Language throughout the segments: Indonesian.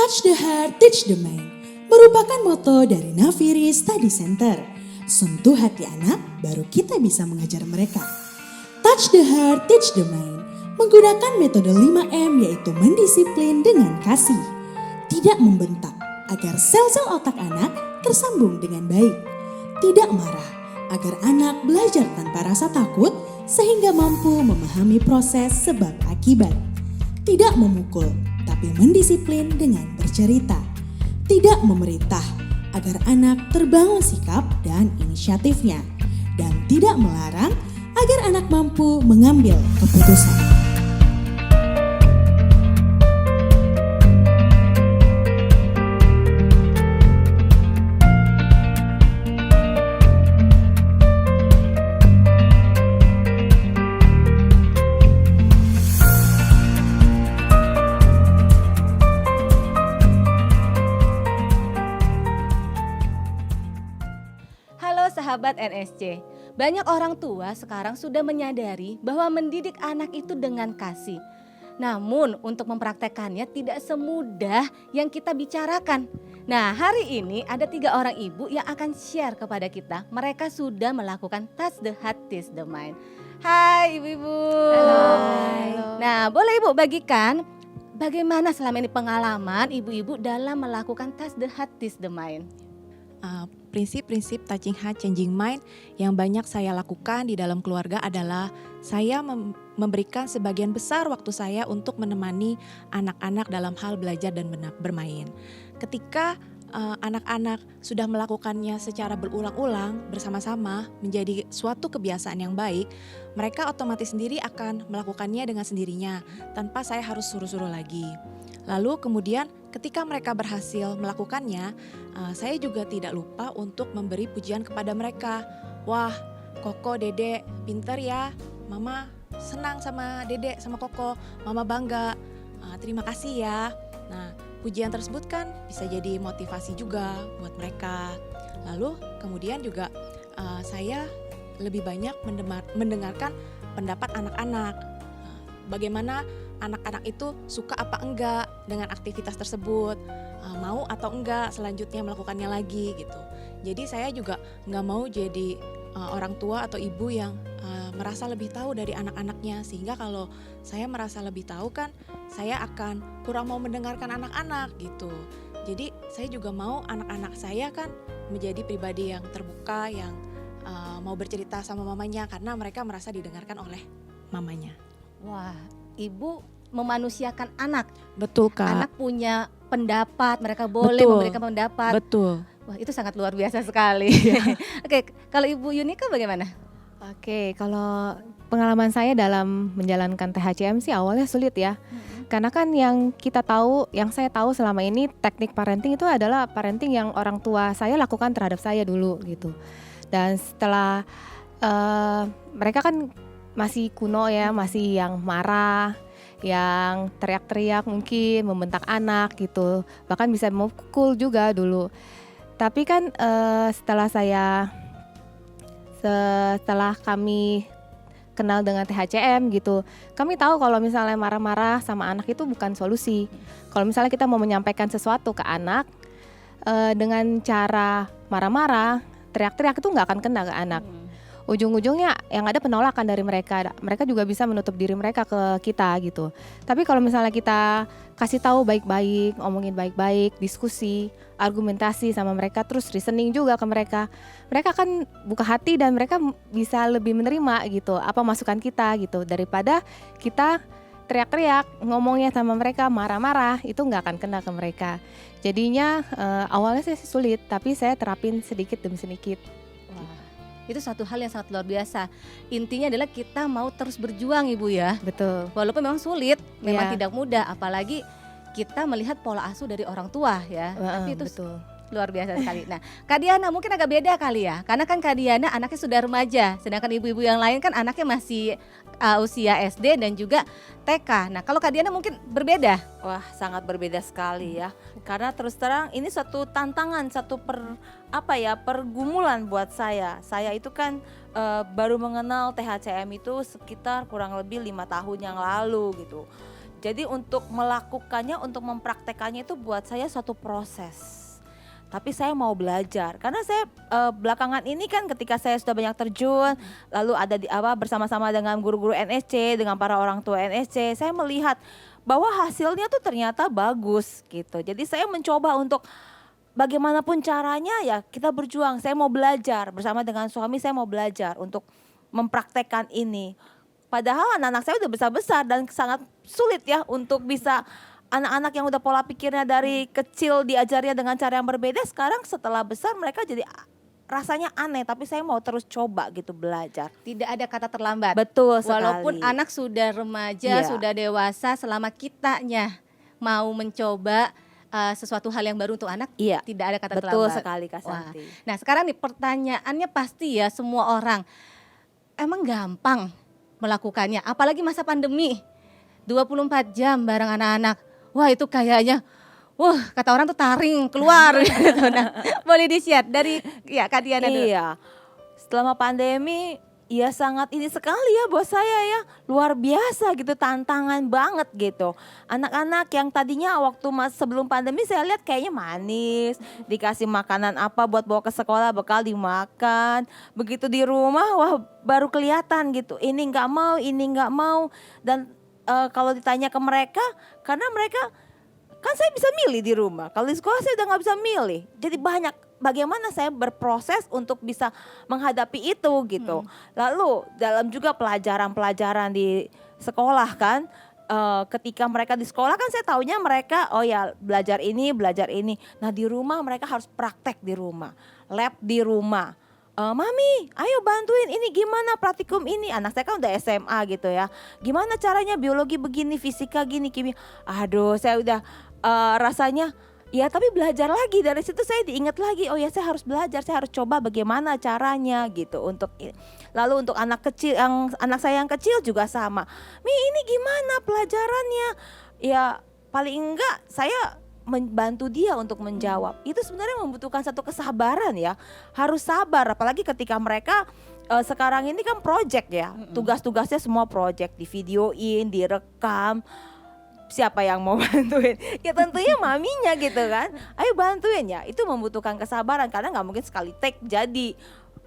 Touch the Heart, Teach the Mind merupakan moto dari Naviri Study Center. Sentuh hati anak, baru kita bisa mengajar mereka. Touch the Heart, Teach the Mind menggunakan metode 5M, yaitu mendisiplin dengan kasih. Tidak membentak, agar sel-sel otak anak tersambung dengan baik. Tidak marah, agar anak belajar tanpa rasa takut sehingga mampu memahami proses sebab akibat. Tidak memukul, tapi mendisiplin dengan bercerita. Tidak memerintah, agar anak terbangun sikap dan inisiatifnya. Dan tidak melarang, agar anak mampu mengambil keputusan. Sahabat NSC, banyak orang tua sekarang sudah menyadari bahwa mendidik anak itu dengan kasih. Namun untuk mempraktekannya tidak semudah yang kita bicarakan. Nah, hari ini ada 3 orang ibu yang akan share kepada kita. Mereka sudah melakukan Touch the Heart, Teach the Mind. Hai ibu-ibu. Halo. Nah, boleh ibu bagikan bagaimana selama ini pengalaman ibu-ibu dalam melakukan Touch the Heart, Teach the Mind? Prinsip-prinsip Touching Heart, Changing Mind yang banyak saya lakukan di dalam keluarga adalah saya memberikan sebagian besar waktu saya untuk menemani anak-anak dalam hal belajar dan bermain. Ketika anak-anak sudah melakukannya secara berulang-ulang bersama-sama menjadi suatu kebiasaan yang baik, mereka otomatis sendiri akan melakukannya dengan sendirinya tanpa saya harus suruh-suruh lagi. Lalu kemudian ketika mereka berhasil melakukannya, saya juga tidak lupa untuk memberi pujian kepada mereka. Wah, Koko, Dede, pinter ya. Mama senang sama Dede, sama Koko. Mama bangga. Terima kasih ya. Nah, pujian tersebut kan bisa jadi motivasi juga buat mereka. Lalu kemudian juga saya lebih banyak mendengarkan pendapat anak-anak. Bagaimana anak-anak itu suka apa enggak dengan aktivitas tersebut, mau atau enggak selanjutnya melakukannya lagi gitu. Jadi saya juga nggak mau jadi orang tua atau ibu yang merasa lebih tahu dari anak-anaknya, sehingga kalau saya merasa lebih tahu kan saya akan kurang mau mendengarkan anak-anak gitu. Jadi saya juga mau anak-anak saya kan menjadi pribadi yang terbuka, yang mau bercerita sama mamanya karena mereka merasa didengarkan oleh mamanya. Wah, ibu memanusiakan anak. Betul, Kak. Anak punya pendapat, mereka boleh Betul. memberikan pendapat. Betul. Wah, itu sangat luar biasa sekali. Oke, kalau Ibu Yunika bagaimana? Oke, kalau pengalaman saya dalam menjalankan THCM sih awalnya sulit ya. Karena kan yang saya tahu selama ini teknik parenting itu adalah parenting yang orang tua saya lakukan terhadap saya dulu gitu. Dan setelah mereka kan masih kuno ya, masih yang marah, yang teriak-teriak mungkin, membentak anak gitu, bahkan bisa memukul juga dulu. Tapi kan setelah kami kenal dengan THCM gitu, kami tahu kalau misalnya marah-marah sama anak itu bukan solusi. Kalau misalnya kita mau menyampaikan sesuatu ke anak dengan cara marah-marah, teriak-teriak itu nggak akan kena ke anak. Ujung-ujungnya yang ada penolakan dari mereka. Mereka juga bisa menutup diri mereka ke kita gitu. Tapi kalau misalnya kita kasih tahu baik-baik, ngomongin baik-baik, diskusi, argumentasi sama mereka, terus listening juga ke mereka, mereka akan buka hati dan mereka bisa lebih menerima gitu apa masukan kita gitu, daripada kita teriak-teriak ngomongnya sama mereka marah-marah, itu nggak akan kena ke mereka. Jadinya awalnya sih sulit, tapi saya terapin sedikit demi sedikit. Itu suatu hal yang sangat luar biasa. Intinya adalah kita mau terus berjuang Ibu ya. Betul. Walaupun memang sulit, memang Ya. tidak mudah, apalagi kita melihat pola asuh dari orang tua ya. Tapi itu Betul. luar biasa sekali. Nah, Kak Diana mungkin agak beda kali ya. Karena kan Kak Diana anaknya sudah remaja, sedangkan ibu-ibu yang lain kan anaknya masih usia SD dan juga TK. Nah, kalau Kak Diana mungkin berbeda. Wah, sangat berbeda sekali ya. Karena terus terang ini suatu tantangan, pergumulan buat saya. Saya itu kan baru mengenal THCM itu sekitar kurang lebih 5 tahun yang lalu gitu. Jadi untuk melakukannya, untuk mempraktekannya itu buat saya suatu proses. Tapi saya mau belajar karena saya belakangan ini kan ketika saya sudah banyak terjun, lalu ada di bersama-sama dengan guru-guru NSC, dengan para orang tua NSC, saya melihat bahwa hasilnya tuh ternyata bagus gitu. Jadi saya mencoba untuk bagaimanapun caranya ya kita berjuang. Saya mau belajar bersama dengan suami, saya mau belajar untuk mempraktekkan ini. Padahal anak-anak saya udah besar-besar dan sangat sulit ya untuk bisa, anak-anak yang udah pola pikirnya dari kecil diajarnya dengan cara yang berbeda, sekarang setelah besar mereka jadi rasanya aneh, tapi saya mau terus coba gitu belajar. Tidak ada kata terlambat. Betul sekali. Walaupun anak sudah remaja, Iya. sudah dewasa, selama kitanya mau mencoba sesuatu hal yang baru untuk anak, Iya, tidak ada kata betul terlambat. sekali Kak Wah. Santi. Nah sekarang nih pertanyaannya pasti ya semua orang, emang gampang melakukannya? Apalagi masa pandemi, 24 jam bareng anak-anak. Wah itu kayaknya, kata orang tuh taring keluar gitu. Nah boleh di-share dari ya Kak Diana dulu. Iya, selama pandemi ya sangat ini sekali ya buat saya ya, luar biasa gitu, tantangan banget gitu. Anak-anak yang tadinya waktu sebelum pandemi saya lihat kayaknya manis, dikasih makanan apa buat bawa ke sekolah bekal dimakan. Begitu di rumah wah baru kelihatan gitu, ini nggak mau. Dan kalau ditanya ke mereka, karena mereka kan saya bisa milih di rumah. Kalau di sekolah saya udah nggak bisa milih. Jadi banyak bagaimana saya berproses untuk bisa menghadapi itu gitu. Lalu dalam juga pelajaran-pelajaran di sekolah kan, ketika mereka di sekolah kan saya taunya mereka oh ya belajar ini. Nah di rumah mereka harus praktek di rumah, lab di rumah. Mami, ayo bantuin ini gimana praktikum ini. Anak saya kan udah SMA gitu ya. Gimana caranya biologi begini, fisika gini, kimia. Aduh, saya udah rasanya ya tapi belajar lagi. Dari situ saya diingat lagi, oh ya saya harus belajar, saya harus coba bagaimana caranya gitu untuk. Lalu untuk anak saya yang kecil juga sama. Mi ini gimana pelajarannya? Ya paling enggak saya membantu dia untuk menjawab. Itu sebenarnya membutuhkan satu kesabaran ya. Harus sabar apalagi ketika mereka sekarang ini kan project ya. Tugas-tugasnya semua project, di videoin, direkam. Siapa yang mau bantuin? Ya tentunya maminya gitu kan. Ayo bantuin ya. Itu membutuhkan kesabaran karena nggak mungkin sekali take jadi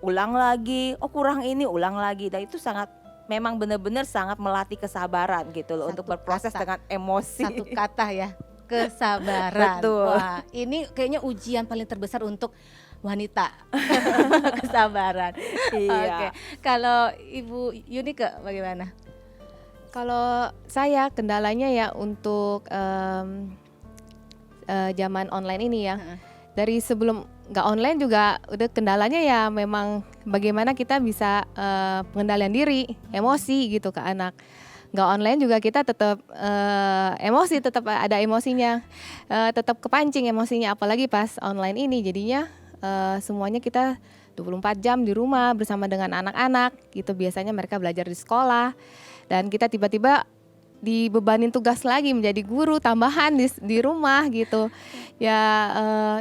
ulang lagi. Oh kurang ini ulang lagi. Dan itu memang benar-benar sangat melatih kesabaran gitu loh untuk berproses dengan emosi. Satu kata ya, kesabaran. Betul. Wah, ini kayaknya ujian paling terbesar untuk wanita. Kesabaran. Iya. Oke. Kalau Ibu Yunike bagaimana? Kalau saya kendalanya ya untuk zaman online ini ya. Dari sebelum nggak online juga udah kendalanya ya memang bagaimana kita bisa pengendalian diri, emosi gitu ke anak. Nggak online juga kita tetap emosi, tetap ada emosinya, tetap kepancing emosinya apalagi pas online ini jadinya semuanya kita 24 jam di rumah bersama dengan anak-anak gitu. Biasanya mereka belajar di sekolah dan kita tiba-tiba dibebanin tugas lagi menjadi guru tambahan di rumah gitu. Ya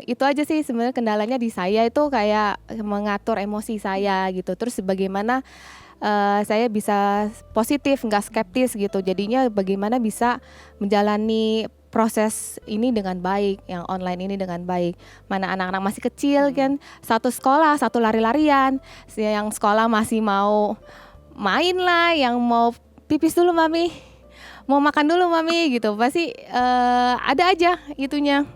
itu aja sih sebenarnya kendalanya di saya itu kayak mengatur emosi saya gitu. Terus bagaimana saya bisa positif, nggak skeptis gitu. Jadinya bagaimana bisa menjalani proses ini dengan baik, yang online ini dengan baik. Mana anak-anak masih kecil kan, satu sekolah, satu lari-larian. Yang sekolah masih mau main lah, yang mau pipis dulu mami, mau makan dulu mami gitu. Pasti ada aja itunya.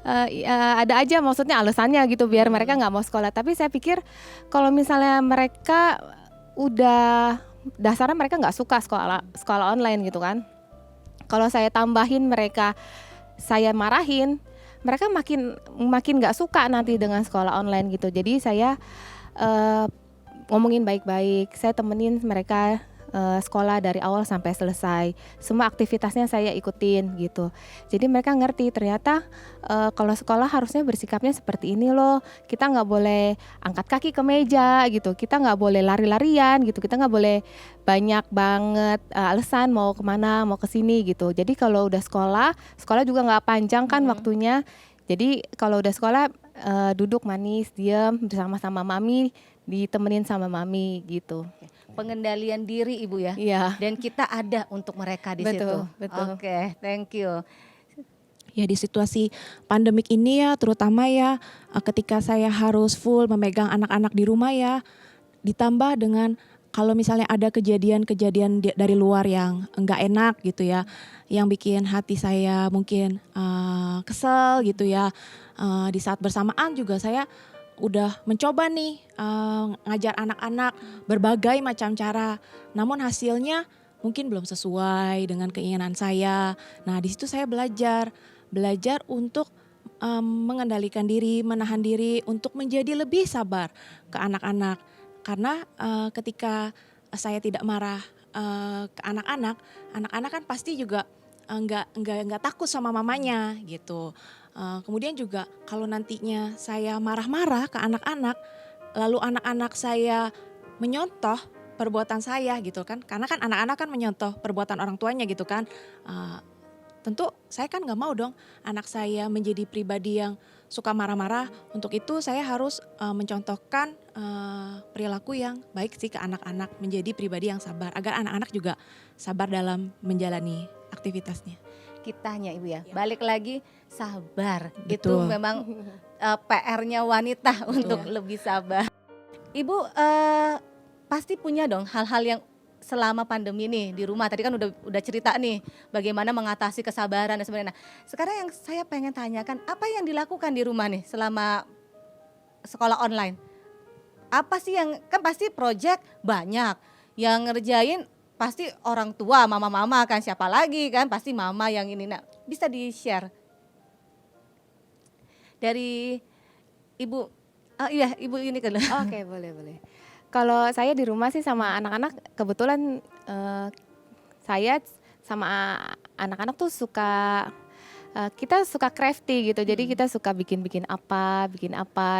Ada aja maksudnya alasannya gitu biar mereka nggak mau sekolah. Tapi saya pikir kalau misalnya mereka udah dasarnya mereka nggak suka sekolah online gitu kan. Kalau saya tambahin mereka, saya marahin, mereka makin nggak suka nanti dengan sekolah online gitu. Jadi saya ngomongin baik-baik, saya temenin mereka sekolah dari awal sampai selesai. Semua aktivitasnya saya ikutin gitu. Jadi mereka ngerti ternyata kalau sekolah harusnya bersikapnya seperti ini loh. Kita nggak boleh angkat kaki ke meja gitu. Kita nggak boleh lari-larian gitu. Kita nggak boleh banyak banget alasan mau kemana, mau kesini gitu. Jadi kalau udah sekolah juga nggak panjang kan waktunya. Jadi kalau udah sekolah duduk manis, diam bersama-sama mami, ditemenin sama mami gitu. pengendalian diri Ibu ya. Iya. Dan kita ada untuk mereka di situ. Betul, betul. Oke, thank you. Ya di situasi pandemik ini ya terutama ya ketika saya harus full memegang anak-anak di rumah ya, ditambah dengan kalau misalnya ada kejadian-kejadian dari luar yang enggak enak gitu ya, yang bikin hati saya mungkin kesel gitu ya, di saat bersamaan juga saya udah mencoba nih ngajar anak-anak berbagai macam cara, namun hasilnya mungkin belum sesuai dengan keinginan saya. Nah di situ saya belajar untuk mengendalikan diri, menahan diri untuk menjadi lebih sabar ke anak-anak. Karena ketika saya tidak marah ke anak-anak, anak-anak kan pasti juga enggak takut sama mamanya gitu. Kemudian juga kalau nantinya saya marah-marah ke anak-anak, lalu anak-anak saya menyontoh perbuatan saya gitu kan, karena kan anak-anak kan menyontoh perbuatan orang tuanya gitu kan. Tentu saya kan nggak mau dong anak saya menjadi pribadi yang suka marah-marah. Untuk itu saya harus mencontohkan perilaku yang baik sih ke anak-anak, menjadi pribadi yang sabar agar anak-anak juga sabar dalam menjalani aktivitasnya. Kitanya Ibu ya, balik lagi sabar. Betul. Itu memang PR-nya wanita untuk lebih sabar. Ibu pasti punya dong hal-hal yang selama pandemi nih di rumah. Tadi kan udah cerita nih bagaimana mengatasi kesabaran dan sebagainya. Nah, sekarang yang saya pengen tanyakan, apa yang dilakukan di rumah nih selama sekolah online? Apa sih yang, kan pasti project banyak, yang ngerjain pasti orang tua, mama-mama kan, siapa lagi kan, pasti mama yang ini. Nah, bisa di-share dari Ibu, iya Ibu ini kan. Oke, boleh. Kalau saya di rumah sih sama anak-anak, kebetulan saya sama anak-anak tuh suka, kita suka crafty gitu. Jadi kita suka bikin apa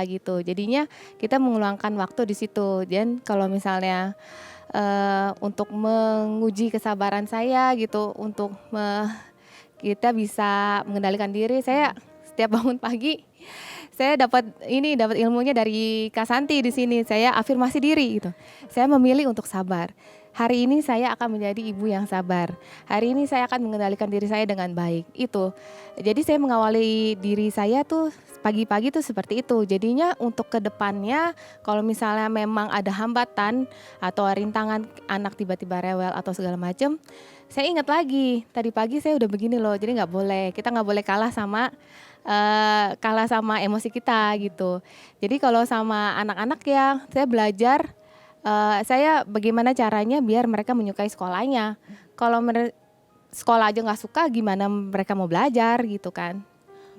gitu. Jadinya kita mengeluangkan waktu di situ. Dan kalau misalnya untuk menguji kesabaran saya gitu, untuk kita bisa mengendalikan diri, saya setiap bangun pagi saya dapat ilmunya dari Kak Santi di sini. Saya afirmasi diri gitu. Saya memilih untuk sabar. Hari ini saya akan menjadi ibu yang sabar. Hari ini saya akan mengendalikan diri saya dengan baik. Itu. Jadi saya mengawali diri saya tuh pagi-pagi tuh seperti itu. Jadinya untuk kedepannya kalau misalnya memang ada hambatan atau rintangan anak tiba-tiba rewel atau segala macam, saya ingat lagi tadi pagi saya udah begini loh. Jadi kita nggak boleh kalah sama emosi kita gitu. Jadi kalau sama anak-anak ya saya belajar saya bagaimana caranya biar mereka menyukai sekolahnya. Kalau sekolah aja nggak suka, gimana mereka mau belajar gitu kan?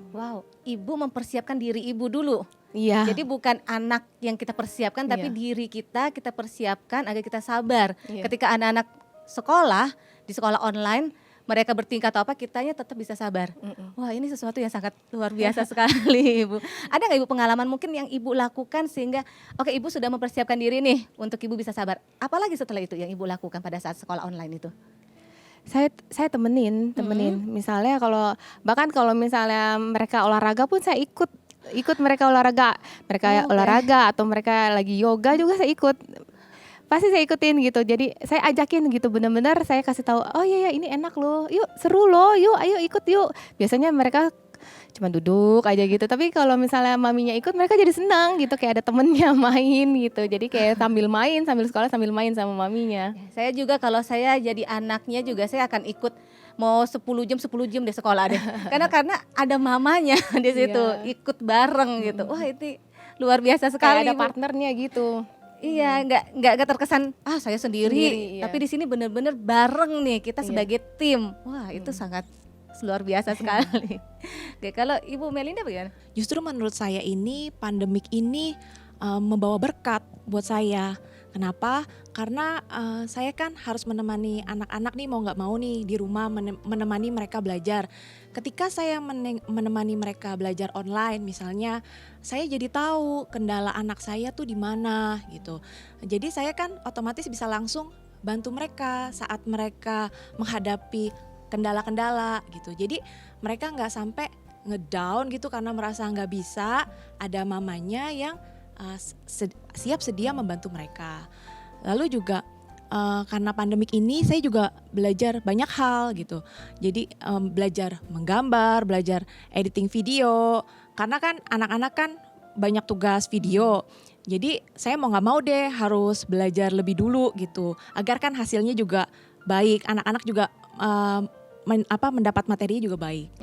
Wow, Ibu mempersiapkan diri Ibu dulu. Iya. Jadi bukan anak yang kita persiapkan, tapi diri kita persiapkan agar kita sabar. Iya. Ketika anak-anak sekolah di sekolah online, mereka bertingkah atau apa, kitanya tetap bisa sabar. Wah, ini sesuatu yang sangat luar biasa sekali, Ibu. Ada nggak Ibu pengalaman mungkin yang Ibu lakukan sehingga oke, Ibu sudah mempersiapkan diri nih untuk Ibu bisa sabar. Apalagi setelah itu yang Ibu lakukan pada saat sekolah online itu? Saya temenin. Misalnya bahkan kalau misalnya mereka olahraga pun saya ikut mereka olahraga. Olahraga atau mereka lagi yoga juga saya ikut. Pasti saya ikutin gitu. Jadi saya ajakin gitu, benar-benar saya kasih tahu, oh iya ini enak loh, yuk seru loh, yuk ayo ikut yuk. Biasanya mereka cuma duduk aja gitu. Tapi kalau misalnya maminya ikut, mereka jadi senang gitu, kayak ada temennya main gitu. Jadi kayak sambil sekolah sambil main sama maminya. Saya juga kalau saya jadi anaknya juga saya akan ikut mau 10 jam deh sekolah deh. Karena ada mamanya di situ, ikut bareng gitu. Wah, itu luar biasa sekali. Kayak ada Ibu. Partnernya gitu. Iya, nggak terkesan saya sendiri, Iya. tapi di sini benar-benar bareng nih kita sebagai tim. Wah, itu sangat luar biasa sekali. Oke, kalau Ibu Melinda bagaimana? Justru menurut saya ini pandemik ini membawa berkat buat saya. Kenapa? Karena saya kan harus menemani anak-anak nih mau nggak mau nih di rumah menemani mereka belajar. Ketika saya menemani mereka belajar online misalnya, saya jadi tahu kendala anak saya tuh di mana gitu. Jadi saya kan otomatis bisa langsung bantu mereka saat mereka menghadapi kendala-kendala gitu. Jadi mereka nggak sampai ngedown gitu karena merasa nggak bisa. Ada mamanya yang siap sedia membantu mereka. Lalu juga karena pandemik ini saya juga belajar banyak hal gitu. Jadi belajar menggambar, belajar editing video. Karena kan anak-anak kan banyak tugas video. Jadi saya mau nggak mau deh harus belajar lebih dulu gitu. Agar kan hasilnya juga baik. Anak-anak juga mendapat materi juga baik.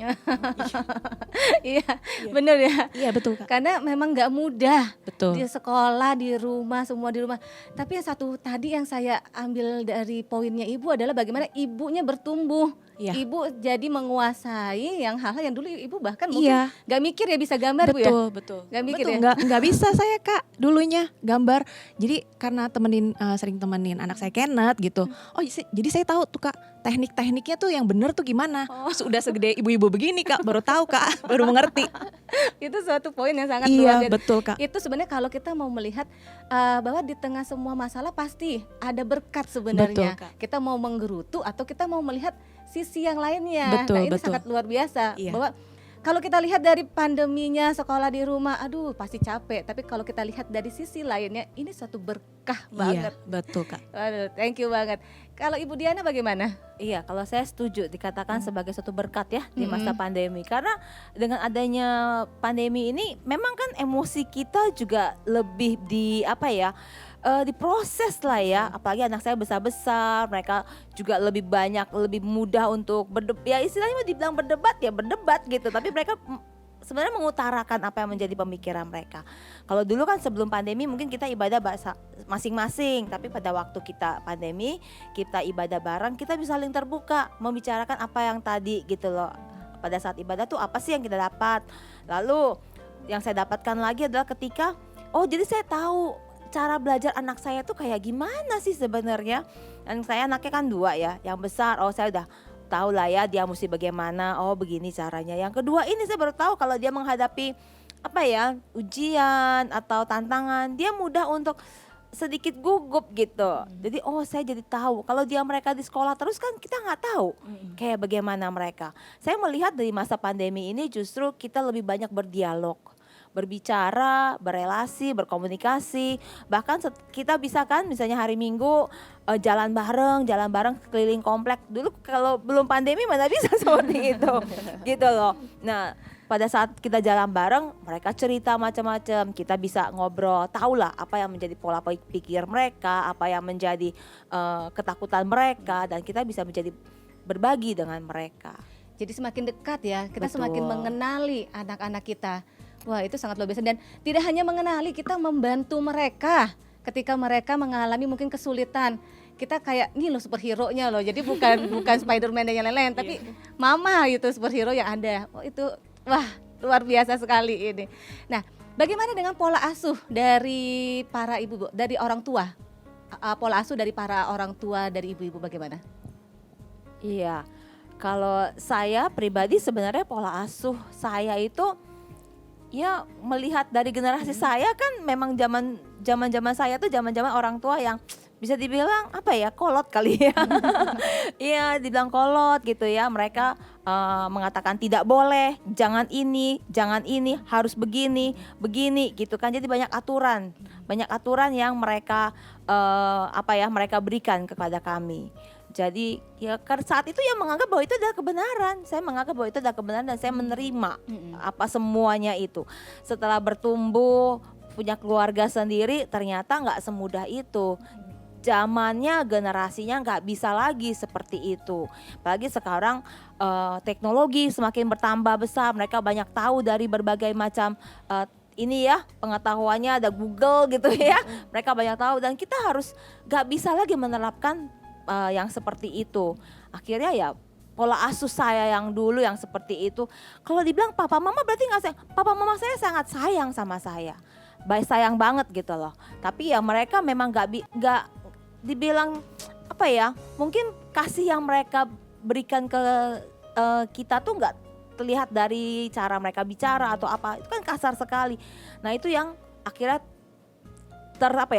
Iya, bener ya. Iya betul Kak. Karena memang nggak mudah Betul. di sekolah, di rumah, semua di rumah. Tapi yang satu tadi yang saya ambil dari poinnya Ibu adalah bagaimana ibunya bertumbuh. Iya. Ibu jadi menguasai yang hal-hal yang dulu Ibu bahkan mungkin Iya. nggak mikir ya bisa gambar Bu ya. Betul. Nggak mikir Betul, ya. nggak bisa saya Kak dulunya gambar. Jadi karena sering temenin anak saya Kenneth gitu. Oh jadi saya tahu tuh Kak teknik-tekniknya tuh yang bener tuh gimana. Sudah segede ibu-ibu begini Kak baru tahu Kak, baru mengerti. Itu suatu poin yang sangat luar Iya biasa. betul Kak. Itu sebenarnya kalau kita mau melihat bahwa di tengah semua masalah pasti ada berkat sebenarnya. Betul, Kak. Kita mau menggerutu atau kita mau melihat sisi yang lainnya. Betul, Nah, ini betul. sangat luar biasa Iya. bahwa kalau kita lihat dari pandeminya sekolah di rumah, aduh pasti capek. Tapi kalau kita lihat dari sisi lainnya, ini suatu berkah banget. Iya betul Kak. Waduh, thank you banget. Kalau Ibu Diana bagaimana? Iya, kalau saya setuju dikatakan sebagai suatu berkat ya di masa Mm-mm. pandemi. Karena dengan adanya pandemi ini memang kan emosi kita juga lebih diproses lah ya. Apalagi anak saya besar-besar, mereka juga lebih banyak, lebih mudah untuk ya istilahnya dibilang berdebat ya berdebat gitu. Tapi mereka sebenarnya mengutarakan apa yang menjadi pemikiran mereka. Kalau dulu kan sebelum pandemi mungkin kita ibadah bahasa masing-masing, tapi pada waktu kita pandemi, kita ibadah bareng, kita bisa saling terbuka, membicarakan apa yang tadi gitu loh. Pada saat ibadah tuh apa sih yang kita dapat. Lalu yang saya dapatkan lagi adalah ketika, oh jadi saya tahu cara belajar anak saya tuh kayak gimana sih sebenarnya. Dan saya anaknya kan 2 ya, yang besar, oh saya udah tahu lah ya dia mesti bagaimana, oh begini caranya. Yang kedua ini saya baru tahu kalau dia menghadapi ujian atau tantangan, dia mudah untuk sedikit gugup gitu. Jadi saya jadi tahu kalau mereka di sekolah terus kan kita nggak tahu kayak bagaimana mereka. Saya melihat dari masa pandemi ini justru kita lebih banyak berdialog, berbicara, berelasi, berkomunikasi. Bahkan kita bisa kan misalnya hari Minggu jalan bareng keliling komplek. Dulu kalau belum pandemi mana bisa seperti itu gitu loh. Nah pada saat kita jalan bareng mereka cerita macam-macam, kita bisa ngobrol, tahulah apa yang menjadi pola pikir mereka, apa yang menjadi ketakutan mereka, dan kita bisa menjadi berbagi dengan mereka. Jadi semakin dekat ya, kita Betul. semakin mengenali anak-anak kita. Wah itu sangat luar biasa, dan tidak hanya mengenali, kita membantu mereka ketika mereka mengalami mungkin kesulitan. Kita kayak nih loh superhero-nya loh, jadi bukan Spider-Man dan yang lain-lain, tapi mama gitu superhero yang ada. Oh itu wah luar biasa sekali ini. Nah bagaimana dengan pola asuh dari para ibu, dari orang tua? Pola asuh dari para orang tua, dari ibu-ibu bagaimana? Iya, kalau saya pribadi sebenarnya pola asuh saya itu ya melihat dari generasi saya kan memang zaman saya tuh zaman orang tua yang bisa dibilang kolot kali ya. Iya, dibilang kolot gitu ya. Mereka mengatakan tidak boleh, jangan ini, harus begini gitu kan. Jadi banyak aturan yang mereka mereka berikan kepada kami. Jadi ya saat itu ya menganggap bahwa itu adalah kebenaran. Saya menganggap bahwa itu adalah kebenaran dan saya menerima apa semuanya itu. Setelah bertumbuh, punya keluarga sendiri, ternyata nggak semudah itu. Zamannya, generasinya nggak bisa lagi seperti itu. Apalagi sekarang teknologi semakin bertambah besar. Mereka banyak tahu dari berbagai macam ini ya, pengetahuannya ada Google gitu ya. Mereka banyak tahu dan kita harus nggak bisa lagi menerapkan yang seperti itu. Akhirnya ya pola asuh saya yang dulu yang seperti itu. Kalau dibilang papa mama berarti nggak sayang. Papa mama saya sangat sayang sama saya. Baik, sayang banget gitu loh. Tapi ya mereka memang nggak dibilang mungkin kasih yang mereka berikan ke kita tuh nggak terlihat dari cara mereka bicara atau apa, itu kan kasar sekali. Nah itu yang akhirnya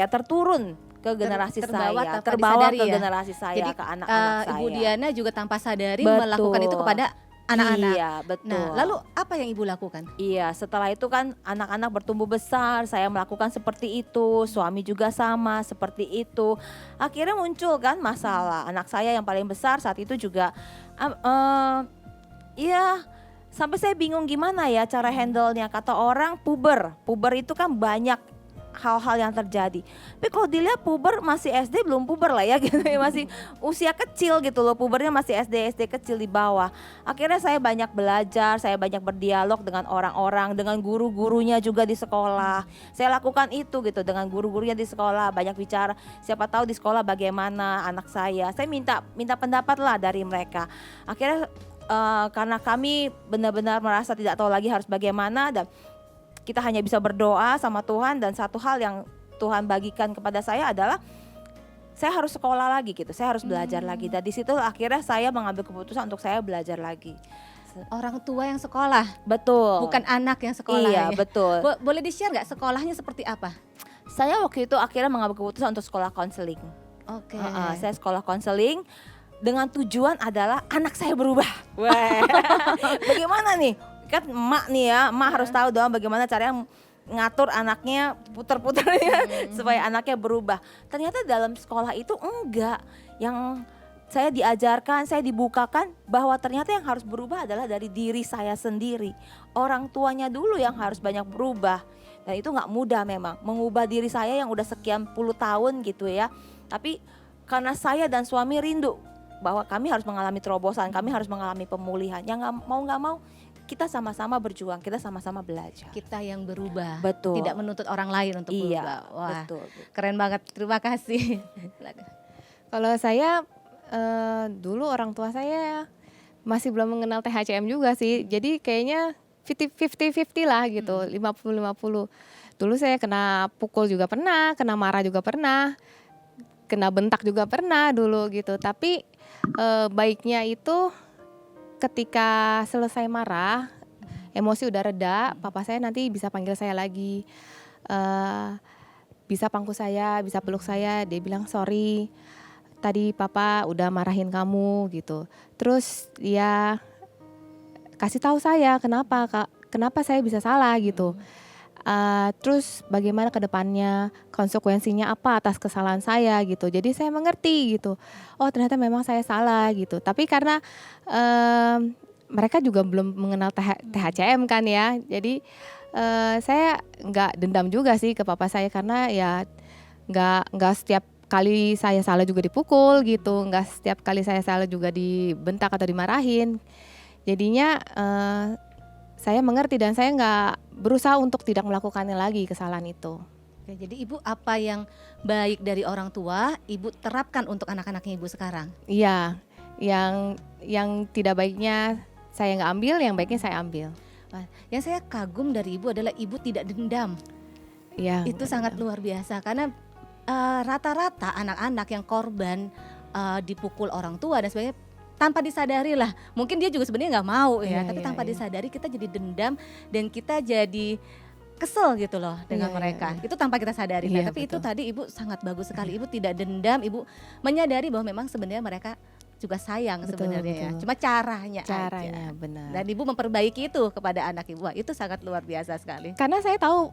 terturun ke generasi terbawa terbawa disadari ke ya? generasi saya, Jadi ke anak-anak saya. Ibu Diana juga tanpa sadari Betul. melakukan itu kepada anak-anak. Iya, betul. Nah, lalu apa yang Ibu lakukan? Iya, setelah itu kan anak-anak bertumbuh besar, saya melakukan seperti itu, suami juga sama seperti itu. Akhirnya muncul kan masalah. Anak saya yang paling besar saat itu juga, iya, sampai saya bingung gimana ya cara handle-nya. Kata orang puber itu kan banyak hal-hal yang terjadi. Tapi kalau dilihat puber masih SD, belum puber lah ya gitu ya, masih usia kecil gitu loh, pubernya masih SD kecil di bawah. Akhirnya saya banyak belajar, saya banyak berdialog dengan orang-orang, dengan guru-gurunya juga di sekolah. Saya lakukan itu gitu dengan guru-gurunya di sekolah, banyak bicara. Siapa tahu di sekolah bagaimana anak saya. Saya minta pendapat lah dari mereka. Akhirnya karena kami benar-benar merasa tidak tahu lagi harus bagaimana, dan kita hanya bisa berdoa sama Tuhan. Dan satu hal yang Tuhan bagikan kepada saya adalah saya harus sekolah lagi gitu, saya harus belajar lagi. Dan di situ akhirnya saya mengambil keputusan untuk saya belajar lagi. Orang tua yang sekolah, Betul. bukan anak yang sekolah. Iya, ya? betul. Boleh di-share nggak sekolahnya seperti apa? Saya waktu itu akhirnya mengambil keputusan untuk sekolah konseling. Oke. Saya sekolah konseling dengan tujuan adalah anak saya berubah. Wah. Bagaimana nih? Kan emak nih ya, emak harus tahu dong bagaimana caranya ngatur anaknya putar-putar ya, supaya anaknya berubah. Ternyata dalam sekolah itu enggak. Yang saya diajarkan, saya dibukakan bahwa ternyata yang harus berubah adalah dari diri saya sendiri. Orang tuanya dulu yang harus banyak berubah. Dan itu nggak mudah memang, mengubah diri saya yang udah sekian puluh tahun gitu ya. Tapi karena saya dan suami rindu bahwa kami harus mengalami terobosan, kami harus mengalami pemulihan. Yang nggak mau kita sama-sama berjuang, kita sama-sama belajar. Kita yang berubah, Betul. tidak menuntut orang lain untuk berubah. Wah, betul. keren banget. Terima kasih. Kalau saya dulu orang tua saya masih belum mengenal THCM juga sih. Jadi kayaknya 50-50 lah gitu, 50-50. Dulu saya kena pukul juga pernah, kena marah juga pernah, kena bentak juga pernah dulu gitu. Tapi baiknya itu ketika selesai marah, emosi udah reda, papa saya nanti bisa panggil saya lagi, bisa pangku saya, bisa peluk saya. Dia bilang sorry, tadi papa udah marahin kamu gitu. Terus dia kasih tahu saya kenapa saya bisa salah gitu. Terus bagaimana ke depannya, konsekuensinya apa atas kesalahan saya gitu. Jadi saya mengerti gitu. Oh ternyata memang saya salah gitu. Tapi karena mereka juga belum mengenal THCM kan ya. Jadi saya nggak dendam juga sih ke papa saya, karena ya nggak setiap kali saya salah juga dipukul gitu. Nggak setiap kali saya salah juga dibentak atau dimarahin. Jadinya saya mengerti dan saya nggak berusaha untuk tidak melakukannya lagi kesalahan itu. Oke, jadi Ibu apa yang baik dari orang tua, Ibu terapkan untuk anak-anaknya Ibu sekarang? Iya, yang tidak baiknya saya nggak ambil, yang baiknya saya ambil. Wah, yang saya kagum dari Ibu adalah Ibu tidak dendam. Iya. Itu sangat luar biasa karena rata-rata anak-anak yang korban dipukul orang tua dan sebagainya tanpa disadari lah, mungkin dia juga sebenarnya nggak mau ya, tapi tanpa disadari kita jadi dendam dan kita jadi kesel gitu loh dengan mereka. Itu tanpa kita sadari. Nah, tapi betul. Itu tadi Ibu sangat bagus sekali. Ibu tidak dendam, Ibu menyadari bahwa memang sebenarnya mereka juga sayang sebenarnya ya. Cuma caranya aja. Benar. Dan Ibu memperbaiki itu kepada anak Ibu. Wah, itu sangat luar biasa sekali. Karena saya tahu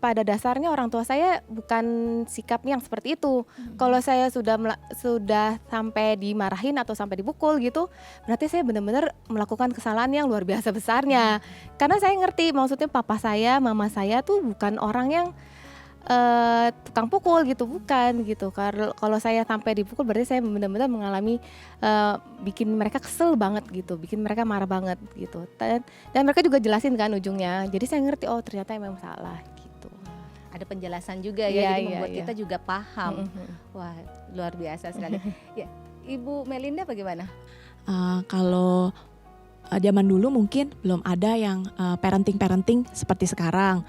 pada dasarnya orang tua saya bukan sikapnya yang seperti itu. Kalau saya sudah sampai dimarahin atau sampai dipukul gitu, berarti saya benar-benar melakukan kesalahan yang luar biasa besarnya. Karena saya ngerti maksudnya papa saya, mama saya tuh bukan orang yang tukang pukul gitu, bukan gitu. Kalau saya sampai dipukul berarti saya benar-benar mengalami bikin mereka kesel banget gitu, bikin mereka marah banget gitu. Dan mereka juga jelasin kan ujungnya. Jadi saya ngerti oh ternyata memang salah gitu. Ada penjelasan juga ya, jadi membuat kita juga paham. Wah, luar biasa sekali. Ya, Ibu Melinda bagaimana? Kalau zaman dulu mungkin belum ada yang parenting seperti sekarang.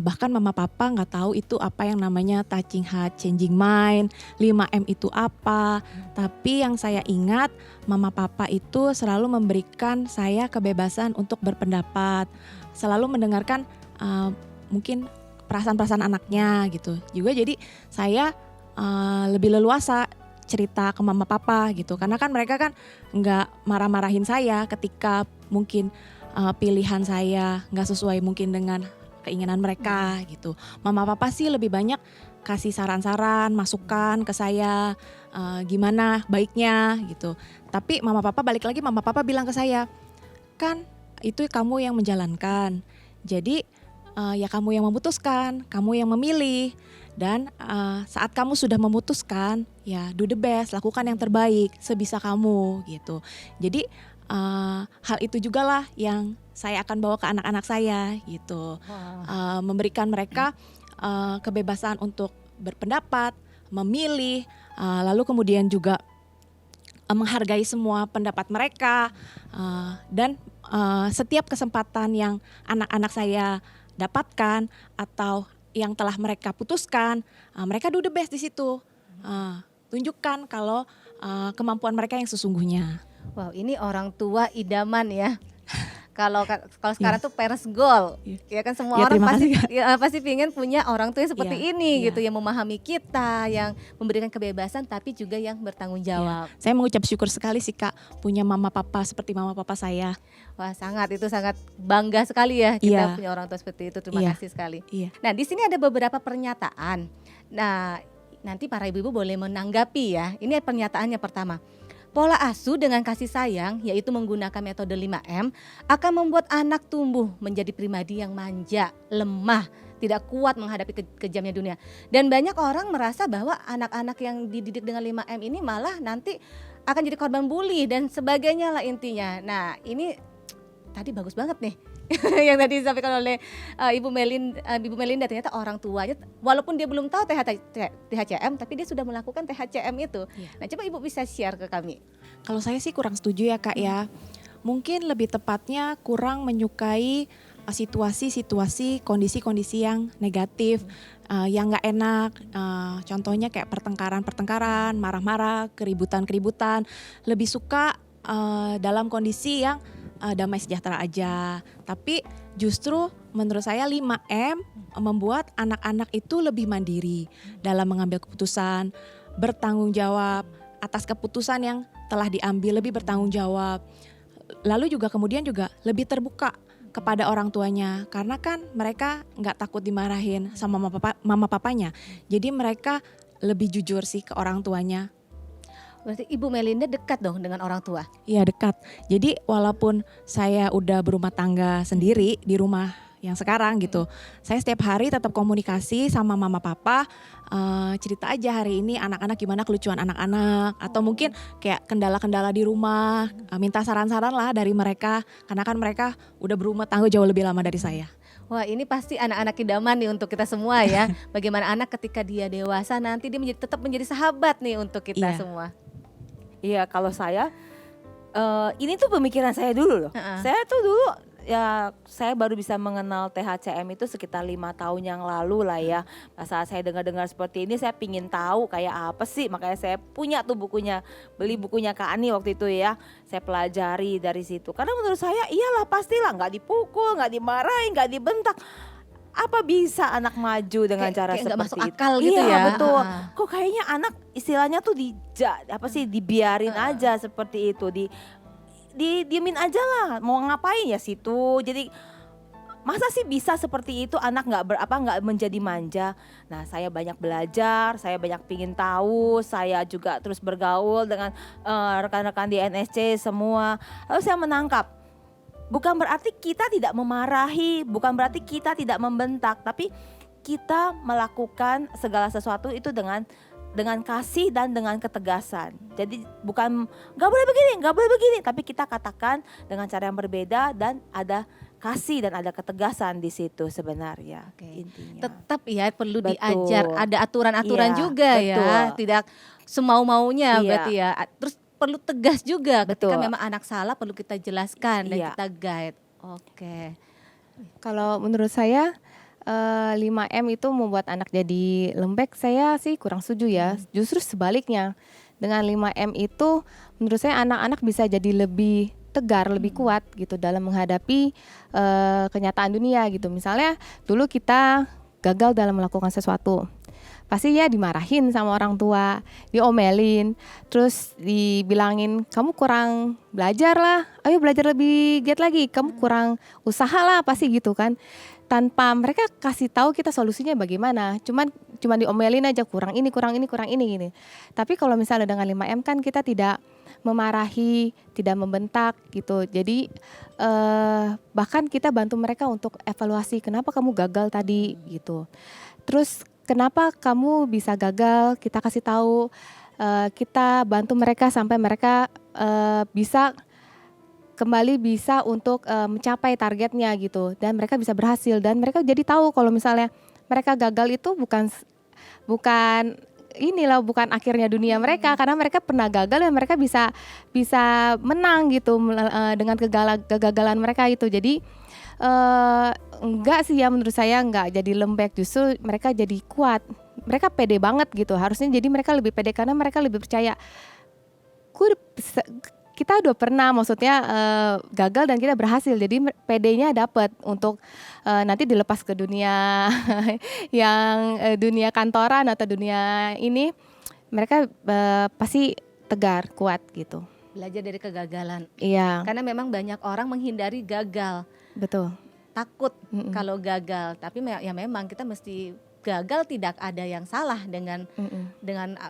Bahkan mama papa nggak tahu itu apa yang namanya touching heart, changing mind, 5M itu apa. Tapi yang saya ingat mama papa itu selalu memberikan saya kebebasan untuk berpendapat, selalu mendengarkan mungkin perasaan-perasaan anaknya gitu. Juga jadi saya lebih leluasa cerita ke mama papa gitu. Karena kan mereka kan nggak marah-marahin saya ketika mungkin pilihan saya nggak sesuai mungkin dengan keinginan mereka gitu. Mama papa sih lebih banyak kasih saran-saran, masukan ke saya gimana baiknya gitu. Tapi mama papa balik lagi, mama papa bilang ke saya, kan itu kamu yang menjalankan. Jadi ya kamu yang memutuskan, kamu yang memilih. Dan saat kamu sudah memutuskan, ya do the best, lakukan yang terbaik sebisa kamu gitu. Jadi hal itu juga lah yang saya akan bawa ke anak-anak saya gitu. Memberikan mereka kebebasan untuk berpendapat, memilih, lalu kemudian juga menghargai semua pendapat mereka, dan setiap kesempatan yang anak-anak saya dapatkan atau yang telah mereka putuskan, mereka do the best di situ. Tunjukkan kalau kemampuan mereka yang sesungguhnya. Wow, ini orang tua idaman ya. Kalau sekarang tuh parents goal, ya kan semua Ya, orang terima pasti kasih, pasti pengen punya orang tua yang seperti Iya, ini iya. gitu, yang memahami kita, yang memberikan kebebasan tapi juga yang bertanggung jawab. Saya mengucap syukur sekali sih Kak punya mama papa seperti mama papa saya. Wah, itu sangat bangga sekali ya kita Iya. punya orang tua seperti itu. Terima Iya. kasih sekali. Iya. Nah, di sini ada beberapa pernyataan. Nah, nanti para ibu-ibu boleh menanggapi ya. Ini pernyataannya pertama. Pola asuh dengan kasih sayang, yaitu menggunakan metode 5M, akan membuat anak tumbuh menjadi pribadi yang manja, lemah, tidak kuat menghadapi kejamnya dunia. Dan banyak orang merasa bahwa anak-anak yang dididik dengan 5M ini malah nanti akan jadi korban bully dan sebagainya lah intinya. Nah, ini tadi bagus banget nih yang tadi disampaikan oleh Ibu Melinda, ternyata orang tuanya walaupun dia belum tahu THCM tapi dia sudah melakukan THCM itu. Iya. Nah, coba Ibu bisa share ke kami. Kalau saya sih kurang setuju ya Kak ya. Mungkin lebih tepatnya kurang menyukai situasi-situasi, kondisi-kondisi yang negatif, yang nggak enak. Contohnya kayak pertengkaran, marah-marah, keributan. Lebih suka dalam kondisi yang damai sejahtera aja. Tapi justru menurut saya 5M membuat anak-anak itu lebih mandiri dalam mengambil keputusan, bertanggung jawab atas keputusan yang telah diambil, lebih bertanggung jawab. Lalu juga kemudian juga lebih terbuka kepada orang tuanya, karena kan mereka nggak takut dimarahin sama mama papanya. Jadi mereka lebih jujur sih ke orang tuanya. Berarti Ibu Melinda dekat dong dengan orang tua. Iya dekat. Jadi walaupun saya udah berumah tangga sendiri di rumah yang sekarang gitu, saya setiap hari tetap komunikasi sama mama papa, cerita aja hari ini anak-anak gimana kelucuan anak-anak, atau mungkin kayak kendala-kendala di rumah, minta saran-saran lah dari mereka, karena kan mereka udah berumah tangga jauh lebih lama dari saya. Wah, ini pasti anak-anak idaman nih untuk kita semua ya. Bagaimana anak ketika dia dewasa nanti dia tetap menjadi sahabat nih untuk kita Iya. semua. Iya, kalau saya ini tuh pemikiran saya dulu loh. Saya tuh dulu ya saya baru bisa mengenal THCM itu sekitar 5 tahun yang lalu lah ya. Pas saat saya dengar-dengar seperti ini saya pingin tahu kayak apa sih, makanya saya punya tuh bukunya, beli bukunya Kak Ani waktu itu ya. Saya pelajari dari situ karena menurut saya iyalah pastilah nggak dipukul, nggak dimarahin, nggak dibentak. Apa bisa anak maju dengan cara kayak nggak seperti masuk itu? akal gitu Iya, ya. betul. Ah. Kok kayaknya anak istilahnya tuh dibiarin aja seperti itu, diemin aja lah, mau ngapain ya situ. Jadi masa sih bisa seperti itu anak nggak menjadi manja. Nah, saya banyak belajar, saya banyak pingin tahu, saya juga terus bergaul dengan rekan-rekan di NSC semua. Lalu saya menangkap bukan berarti kita tidak memarahi, bukan berarti kita tidak membentak, tapi kita melakukan segala sesuatu itu dengan kasih dan dengan ketegasan. Jadi bukan nggak boleh begini, tapi kita katakan dengan cara yang berbeda dan ada kasih dan ada ketegasan di situ sebenarnya. Oke. Intinya. Tetap ya perlu Betul. diajar, ada aturan-aturan Iya, juga ya, betul. tidak semau-maunya Iya. berarti ya. Terus perlu tegas juga ketika Betul. memang anak salah perlu kita jelaskan dan Iya. kita guide. Oke. Kalau menurut saya 5M itu membuat anak jadi lembek, saya sih kurang setuju ya. Justru sebaliknya. Dengan 5M itu menurut saya anak-anak bisa jadi lebih tegar, lebih kuat gitu dalam menghadapi kenyataan dunia gitu. Misalnya dulu kita gagal dalam melakukan sesuatu. pasti ya dimarahin sama orang tua, diomelin, terus dibilangin kamu kurang belajar lah, ayo belajar lebih giat lagi, kamu kurang usaha lah, pasti gitu kan. Tanpa mereka kasih tahu kita solusinya bagaimana, cuman diomelin aja, kurang ini gini. Tapi kalau misalnya dengan 5M kan kita tidak memarahi, tidak membentak gitu. Jadi bahkan kita bantu mereka untuk evaluasi kenapa kamu gagal tadi gitu. Terus kenapa kamu bisa gagal, kita kasih tahu, kita bantu mereka sampai mereka bisa untuk mencapai targetnya gitu, dan mereka bisa berhasil, dan mereka jadi tahu kalau misalnya mereka gagal itu bukan akhirnya dunia mereka, karena mereka pernah gagal dan mereka bisa menang gitu dengan kegagalan mereka itu. Jadi enggak sih ya, menurut saya enggak jadi lembek, justru mereka jadi kuat, mereka pede banget gitu. Harusnya jadi mereka lebih pede karena mereka lebih percaya kita udah pernah, maksudnya gagal dan kita berhasil, jadi PD-nya dapat untuk nanti dilepas ke dunia yang dunia kantoran atau dunia ini, mereka pasti tegar, kuat gitu. Belajar dari kegagalan. Iya. Karena memang banyak orang menghindari gagal, Betul. takut kalau gagal. Tapi ya memang kita mesti gagal, tidak ada yang salah dengan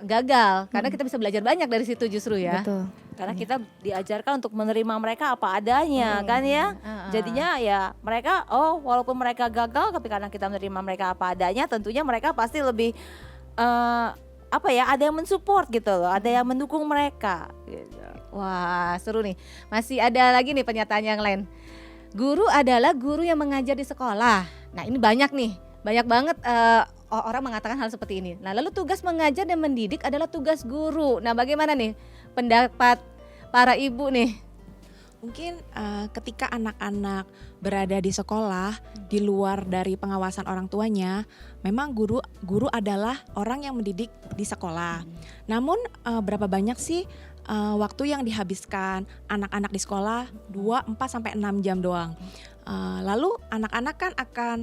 gagal, karena kita bisa belajar banyak dari situ justru ya. Betul. Karena kita diajarkan untuk menerima mereka apa adanya kan ya. Jadinya ya mereka walaupun mereka gagal, tapi karena kita menerima mereka apa adanya, tentunya mereka pasti lebih ada yang mensupport gitu loh, ada yang mendukung mereka gitu. Wah, seru nih. Masih ada lagi nih pernyataan yang lain. Guru adalah guru yang mengajar di sekolah. Nah, ini banyak banget orang mengatakan hal seperti ini. Nah, lalu tugas mengajar dan mendidik adalah tugas guru. Nah, bagaimana nih pendapat para ibu nih? Mungkin ketika anak-anak berada di sekolah di luar dari pengawasan orang tuanya, memang guru adalah orang yang mendidik di sekolah. Namun berapa banyak sih waktu yang dihabiskan anak-anak di sekolah? 2, 4 sampai 6 jam doang. Lalu anak-anak kan akan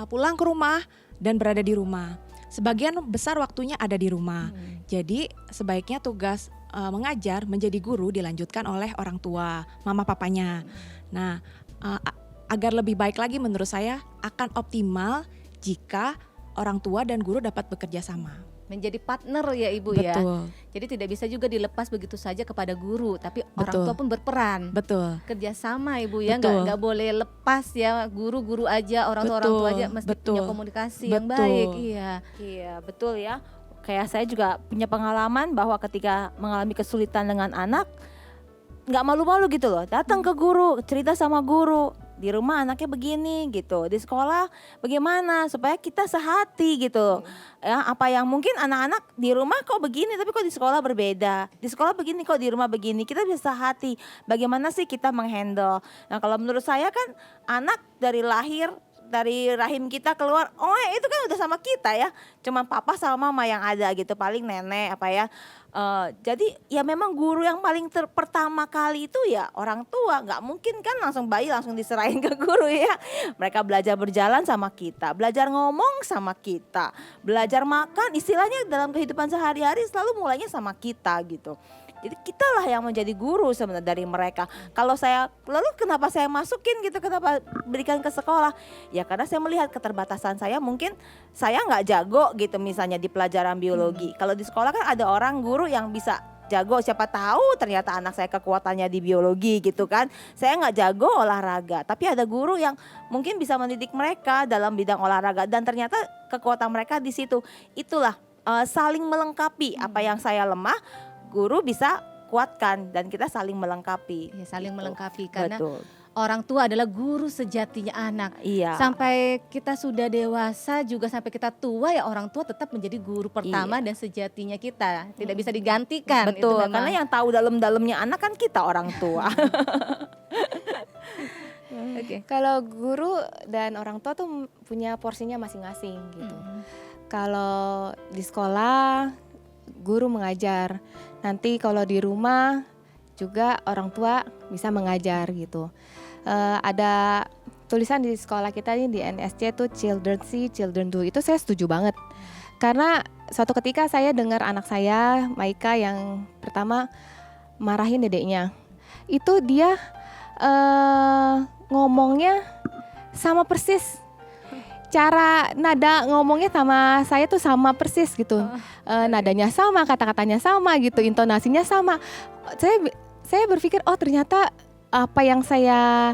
pulang ke rumah dan berada di rumah. Sebagian besar waktunya ada di rumah. Jadi sebaiknya tugas mengajar menjadi guru dilanjutkan oleh orang tua, mama papanya. Nah, agar lebih baik lagi menurut saya akan optimal jika orang tua dan guru dapat bekerja sama. Menjadi partner ya Ibu. Betul. Ya. Jadi tidak bisa juga dilepas begitu saja kepada guru, tapi orang Betul. tua pun berperan. Betul. Kerjasama Ibu ya, Betul. nggak boleh lepas ya, guru aja, orang tua aja mesti punya komunikasi yang baik. Iya betul ya. Kayak saya juga punya pengalaman bahwa ketika mengalami kesulitan dengan anak, nggak malu-malu gitu loh, datang ke guru, cerita sama guru. Di rumah anaknya begini gitu, di sekolah bagaimana, supaya kita sehati gitu. Ya, apa yang mungkin anak-anak di rumah kok begini, tapi kok di sekolah berbeda. Di sekolah begini, kok di rumah begini. Kita bisa sehati. Bagaimana sih kita menghandle? Nah, kalau menurut saya kan anak dari lahir, dari rahim kita keluar, itu kan udah sama kita ya. Cuma papa sama mama yang ada gitu, paling nenek apa ya. Jadi ya memang guru yang paling pertama kali itu ya orang tua. Nggak mungkin kan langsung bayi langsung diserahin ke guru ya. Mereka belajar berjalan sama kita, belajar ngomong sama kita, belajar makan, istilahnya dalam kehidupan sehari-hari selalu mulainya sama kita gitu. Jadi kitalah yang menjadi guru sebenarnya dari mereka. Kalau saya, lalu kenapa saya masukin gitu, kenapa berikan ke sekolah? Ya karena saya melihat keterbatasan saya, mungkin saya nggak jago gitu misalnya di pelajaran biologi. Kalau di sekolah kan ada orang guru yang bisa jago, siapa tahu ternyata anak saya kekuatannya di biologi gitu kan. Saya nggak jago olahraga, tapi ada guru yang mungkin bisa mendidik mereka dalam bidang olahraga dan ternyata kekuatan mereka di situ. Itulah saling melengkapi. Apa yang saya lemah, guru bisa kuatkan dan kita saling melengkapi. Ya, saling gitu. melengkapi karena Betul. orang tua adalah guru sejatinya anak. Iya. Sampai kita sudah dewasa juga, sampai kita tua ya orang tua tetap menjadi guru pertama dan sejatinya kita. Tidak bisa digantikan. Betul, Itu memang. karena yang tahu dalam-dalamnya anak kan kita orang tua. Oke. Kalau guru dan orang tua tuh punya porsinya masing-masing gitu. Kalau di sekolah guru mengajar, nanti kalau di rumah juga orang tua bisa mengajar gitu. Ada tulisan di sekolah kita nih di NSC tuh children see, children do, itu saya setuju banget. Karena suatu ketika saya dengar anak saya, Maika, yang pertama marahin dedeknya. Itu dia ngomongnya sama persis. Cara nada ngomongnya sama saya tuh sama persis gitu. Nadanya sama, kata-katanya sama gitu, intonasinya sama. Saya berpikir, oh ternyata apa yang saya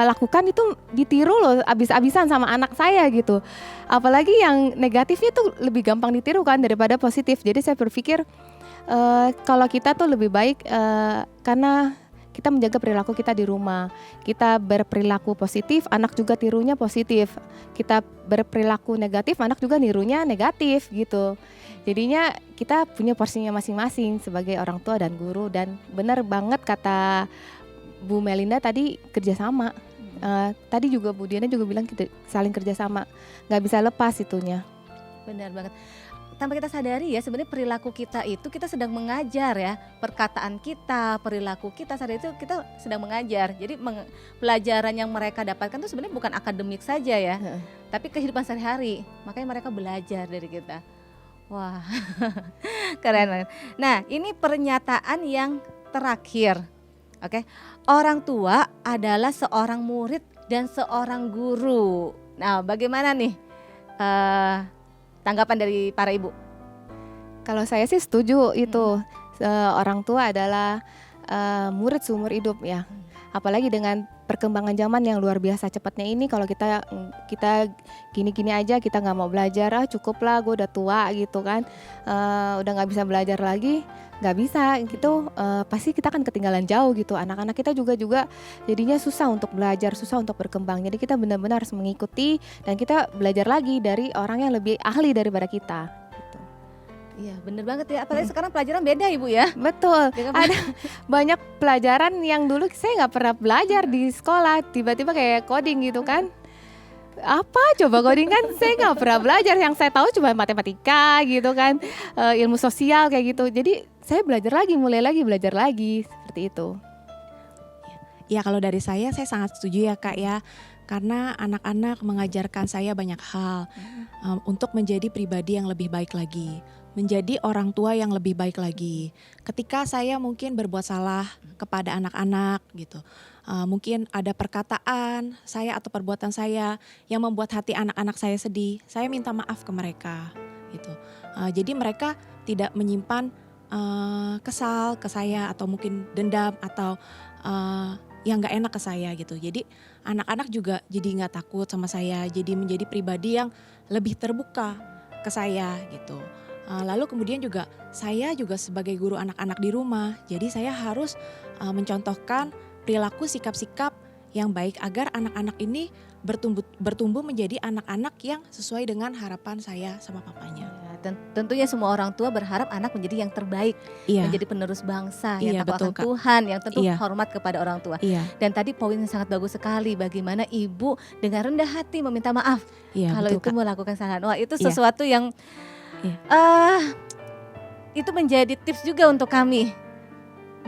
lakukan itu ditiru loh abis-abisan sama anak saya gitu. Apalagi yang negatifnya tuh lebih gampang ditiru kan daripada positif. Jadi saya berpikir kalau kita tuh lebih baik karena kita menjaga perilaku kita di rumah. Kita berperilaku positif, anak juga tirunya positif. Kita berperilaku negatif, anak juga nirunya negatif gitu. Jadinya kita punya porsinya masing-masing sebagai orang tua dan guru. Dan benar banget kata Bu Melinda tadi, kerjasama. Tadi juga Bu Diana juga bilang kita saling kerjasama, nggak bisa lepas itunya. Benar banget. Tanpa kita sadari ya, sebenarnya perilaku kita itu kita sedang mengajar ya. Perkataan kita, perilaku kita sadari itu kita sedang mengajar. Jadi pelajaran yang mereka dapatkan itu sebenarnya bukan akademik saja ya, tapi kehidupan sehari-hari. Makanya mereka belajar dari kita. Wah, keren banget. Nah, ini pernyataan yang terakhir. Oke, orang tua adalah seorang murid dan seorang guru. Nah, bagaimana nih tanggapan dari para ibu? Kalau saya sih setuju itu, orang tua adalah murid seumur hidup ya. Apalagi dengan perkembangan zaman yang luar biasa cepatnya ini, kalau kita gini-gini aja kita nggak mau belajar, cukuplah gue udah tua gitu kan, udah nggak bisa belajar lagi, nggak bisa gitu, pasti kita akan ketinggalan jauh gitu. Anak-anak kita juga jadinya susah untuk belajar, susah untuk berkembang. Jadi kita benar-benar harus mengikuti dan kita belajar lagi dari orang yang lebih ahli daripada kita. Gitu. Iya, bener banget ya. Apalagi sekarang pelajaran beda Ibu ya. Betul. Ada banyak pelajaran yang dulu saya nggak pernah belajar di sekolah, tiba-tiba kayak coding gitu kan. Apa coba coding kan saya nggak pernah belajar, yang saya tahu cuma matematika gitu kan, ilmu sosial kayak gitu. Jadi saya mulai lagi belajar lagi seperti itu. Ya kalau dari saya sangat setuju ya Kak ya. Karena anak-anak mengajarkan saya banyak hal untuk menjadi pribadi yang lebih baik lagi. Menjadi orang tua yang lebih baik lagi. Ketika saya mungkin berbuat salah kepada anak-anak gitu. Mungkin ada perkataan saya atau perbuatan saya yang membuat hati anak-anak saya sedih. Saya minta maaf ke mereka gitu. Jadi mereka tidak menyimpan kesal ke saya atau mungkin dendam atau yang gak enak ke saya gitu. Jadi anak-anak juga jadi gak takut sama saya, jadi menjadi pribadi yang lebih terbuka ke saya gitu. Lalu kemudian juga saya juga sebagai guru anak-anak di rumah, jadi saya harus mencontohkan perilaku sikap-sikap yang baik agar anak-anak ini bertumbuh menjadi anak-anak yang sesuai dengan harapan saya sama papanya. Ya, tentunya semua orang tua berharap anak menjadi yang terbaik, menjadi penerus bangsa, yang takut akan Tuhan, yang tentu hormat kepada orang tua. Dan tadi poin yang sangat bagus sekali, bagaimana ibu dengan rendah hati meminta maaf kalau itu melakukan kesalahan. Wah, itu sesuatu yang itu menjadi tips juga untuk kami.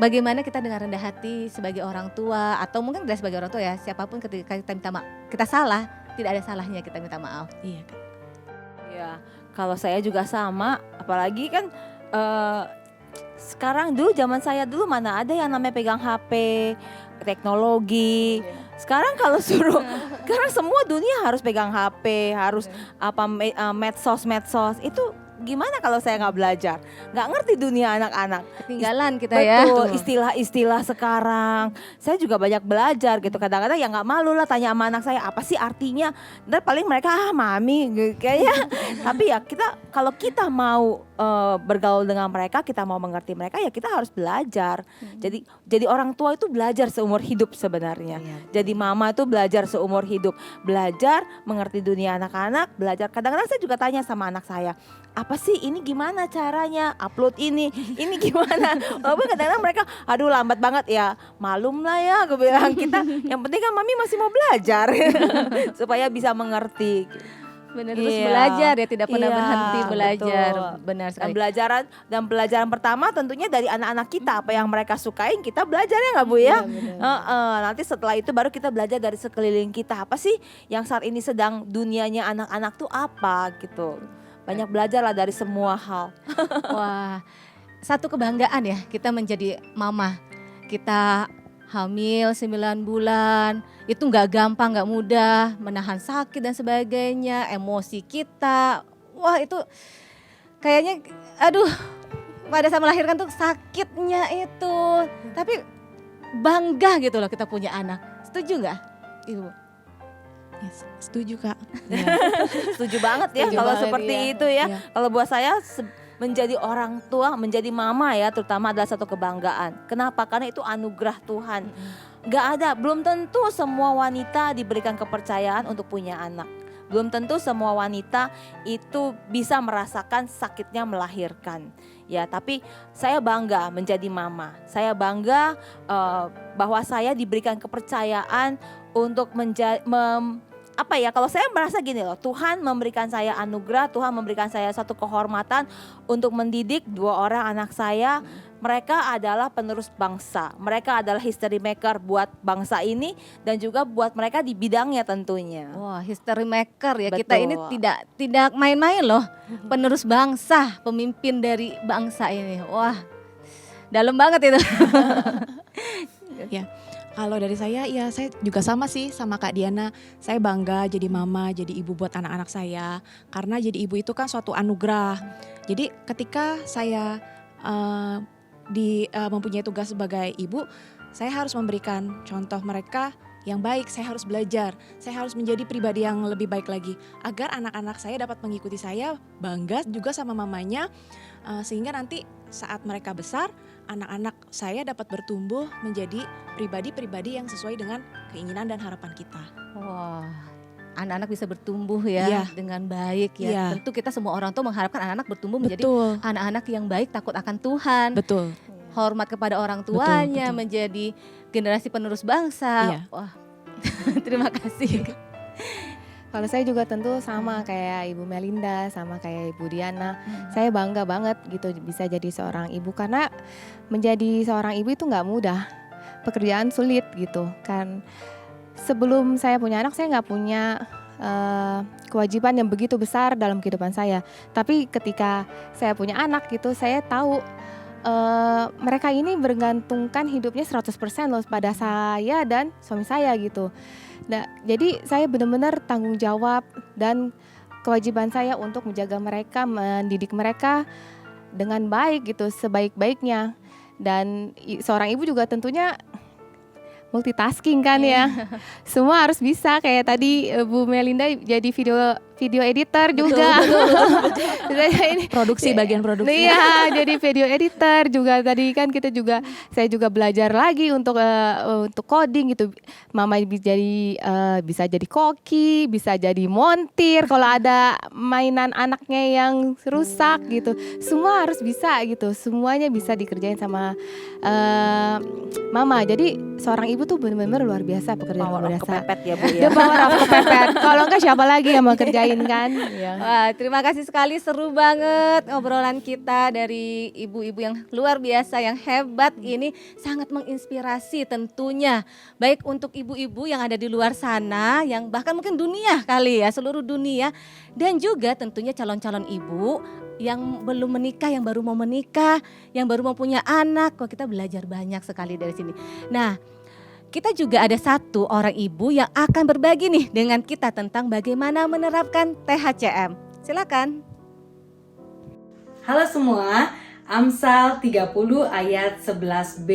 Bagaimana kita dengan rendah hati sebagai orang tua, atau mungkin tidak sebagai orang tua ya, siapapun ketika kita minta maaf, kita salah, tidak ada salahnya kita minta maaf. Iya kan. Ya, kalau saya juga sama, apalagi kan sekarang dulu zaman saya dulu mana ada yang namanya pegang HP, teknologi. Sekarang kalau suruh, karena semua dunia harus pegang HP, harus medsos itu. Gimana kalau saya nggak belajar, nggak ngerti dunia anak-anak, ketinggalan kita ya. Betul, istilah-istilah sekarang. Saya juga banyak belajar gitu. Kadang-kadang ya nggak malu lah tanya sama anak saya apa sih artinya. Ntar paling mereka mami gitu, kayaknya. Tapi ya kalau kita mau bergaul dengan mereka, kita mau mengerti mereka, ya kita harus belajar. Jadi orang tua itu belajar seumur hidup sebenarnya. Jadi mama itu belajar seumur hidup, belajar mengerti dunia anak-anak, belajar. Kadang-kadang saya juga tanya sama anak saya, apa sih ini gimana caranya upload ini gimana? Walaupun kadang-kadang mereka aduh lambat banget ya, malum lah ya gue bilang, kita yang penting kan mami masih mau belajar supaya bisa mengerti. Benar, terus Iya. belajar ya, tidak pernah Iya, berhenti belajar. betul. Benar sekali. Dan pelajaran pertama tentunya dari anak-anak kita, apa yang mereka sukain kita belajarnya nggak Bu ya? Nanti setelah itu baru kita belajar dari sekeliling kita, apa sih yang saat ini sedang dunianya anak-anak tuh apa gitu. Banyak belajar lah dari semua hal. Wah, satu kebanggaan ya kita menjadi mama. Kita hamil 9 bulan, itu nggak gampang, nggak mudah, menahan sakit dan sebagainya, emosi kita. Wah itu kayaknya, aduh, pada saat melahirkan tuh sakitnya itu. Tapi bangga gitu loh kita punya anak. Setuju nggak, Ibu? Yes, setuju Kak. Setuju banget ya Setuju kalau banget, seperti iya. itu ya. Iya. Kalau buat saya menjadi orang tua, menjadi mama ya terutama adalah satu kebanggaan. Kenapa? Karena itu anugerah Tuhan. Gak ada, belum tentu semua wanita diberikan kepercayaan untuk punya anak. Belum tentu semua wanita itu bisa merasakan sakitnya melahirkan. Ya, tapi saya bangga menjadi mama. Saya bangga bahwa saya diberikan kepercayaan untuk kalau saya merasa gini loh, Tuhan memberikan saya anugerah, Tuhan memberikan saya satu kehormatan untuk mendidik 2 orang anak saya. Mereka adalah penerus bangsa, mereka adalah history maker buat bangsa ini dan juga buat mereka di bidangnya tentunya. Wah, history maker ya. Kita Betul. ini tidak main-main loh. Penerus bangsa, pemimpin dari bangsa ini. Wah, dalam banget itu. Ya, kalau dari saya ya saya juga sama sih sama Kak Diana. Saya bangga jadi mama, jadi ibu buat anak-anak saya. Karena jadi ibu itu kan suatu anugerah. Jadi ketika saya mempunyai tugas sebagai ibu, saya harus memberikan contoh mereka yang baik. Saya harus belajar, saya harus menjadi pribadi yang lebih baik lagi. Agar anak-anak saya dapat mengikuti saya, bangga juga sama mamanya. Sehingga nanti saat mereka besar, anak-anak saya dapat bertumbuh menjadi pribadi-pribadi yang sesuai dengan keinginan dan harapan kita. Wah, anak-anak bisa bertumbuh ya Iya. dengan baik ya. Iya. Tentu kita semua orang tua mengharapkan anak-anak bertumbuh menjadi Betul, anak-anak yang baik, takut akan Tuhan, betul. hormat kepada orang tuanya, betul. menjadi generasi penerus bangsa. Iya. Wah, terima kasih. Kalau saya juga tentu sama kayak Ibu Melinda, sama kayak Ibu Diana. Saya bangga banget gitu bisa jadi seorang ibu karena menjadi seorang ibu itu nggak mudah. Pekerjaan sulit gitu kan. Sebelum saya punya anak saya nggak punya kewajiban yang begitu besar dalam kehidupan saya. Tapi ketika saya punya anak gitu saya tahu mereka ini bergantungkan hidupnya 100% loh pada saya dan suami saya gitu. Nah, jadi saya benar-benar tanggung jawab dan kewajiban saya untuk menjaga mereka, mendidik mereka dengan baik gitu, sebaik-baiknya. Dan seorang ibu juga tentunya multitasking kan ya. Semua harus bisa kayak tadi Bu Melinda jadi video editor juga. Ini Produksi, bagian produksi. Iya, jadi video editor juga tadi kan saya juga belajar lagi untuk coding gitu. Mama bisa jadi koki, bisa jadi montir kalau ada mainan anaknya yang rusak gitu. Semua harus bisa gitu. Semuanya bisa dikerjain sama Mama. Jadi seorang ibu tuh benar-benar luar biasa pekerjaan Power luar of biasa. kepepet ya Bu ya. The power of kepepet. Kalau enggak siapa lagi yang mau kerjain kan? Iya. Wah, terima kasih sekali, seru banget obrolan kita dari ibu-ibu yang luar biasa, yang hebat ini, sangat menginspirasi tentunya. Baik untuk ibu-ibu yang ada di luar sana, yang bahkan mungkin dunia kali ya, seluruh dunia. Dan juga tentunya calon-calon ibu yang belum menikah, yang baru mau menikah, yang baru mau punya anak. Kok kita belajar banyak sekali dari sini. Nah, kita juga ada satu orang ibu yang akan berbagi nih dengan kita tentang bagaimana menerapkan THCM. Silakan. Halo semua, Amsal 30 ayat 11b.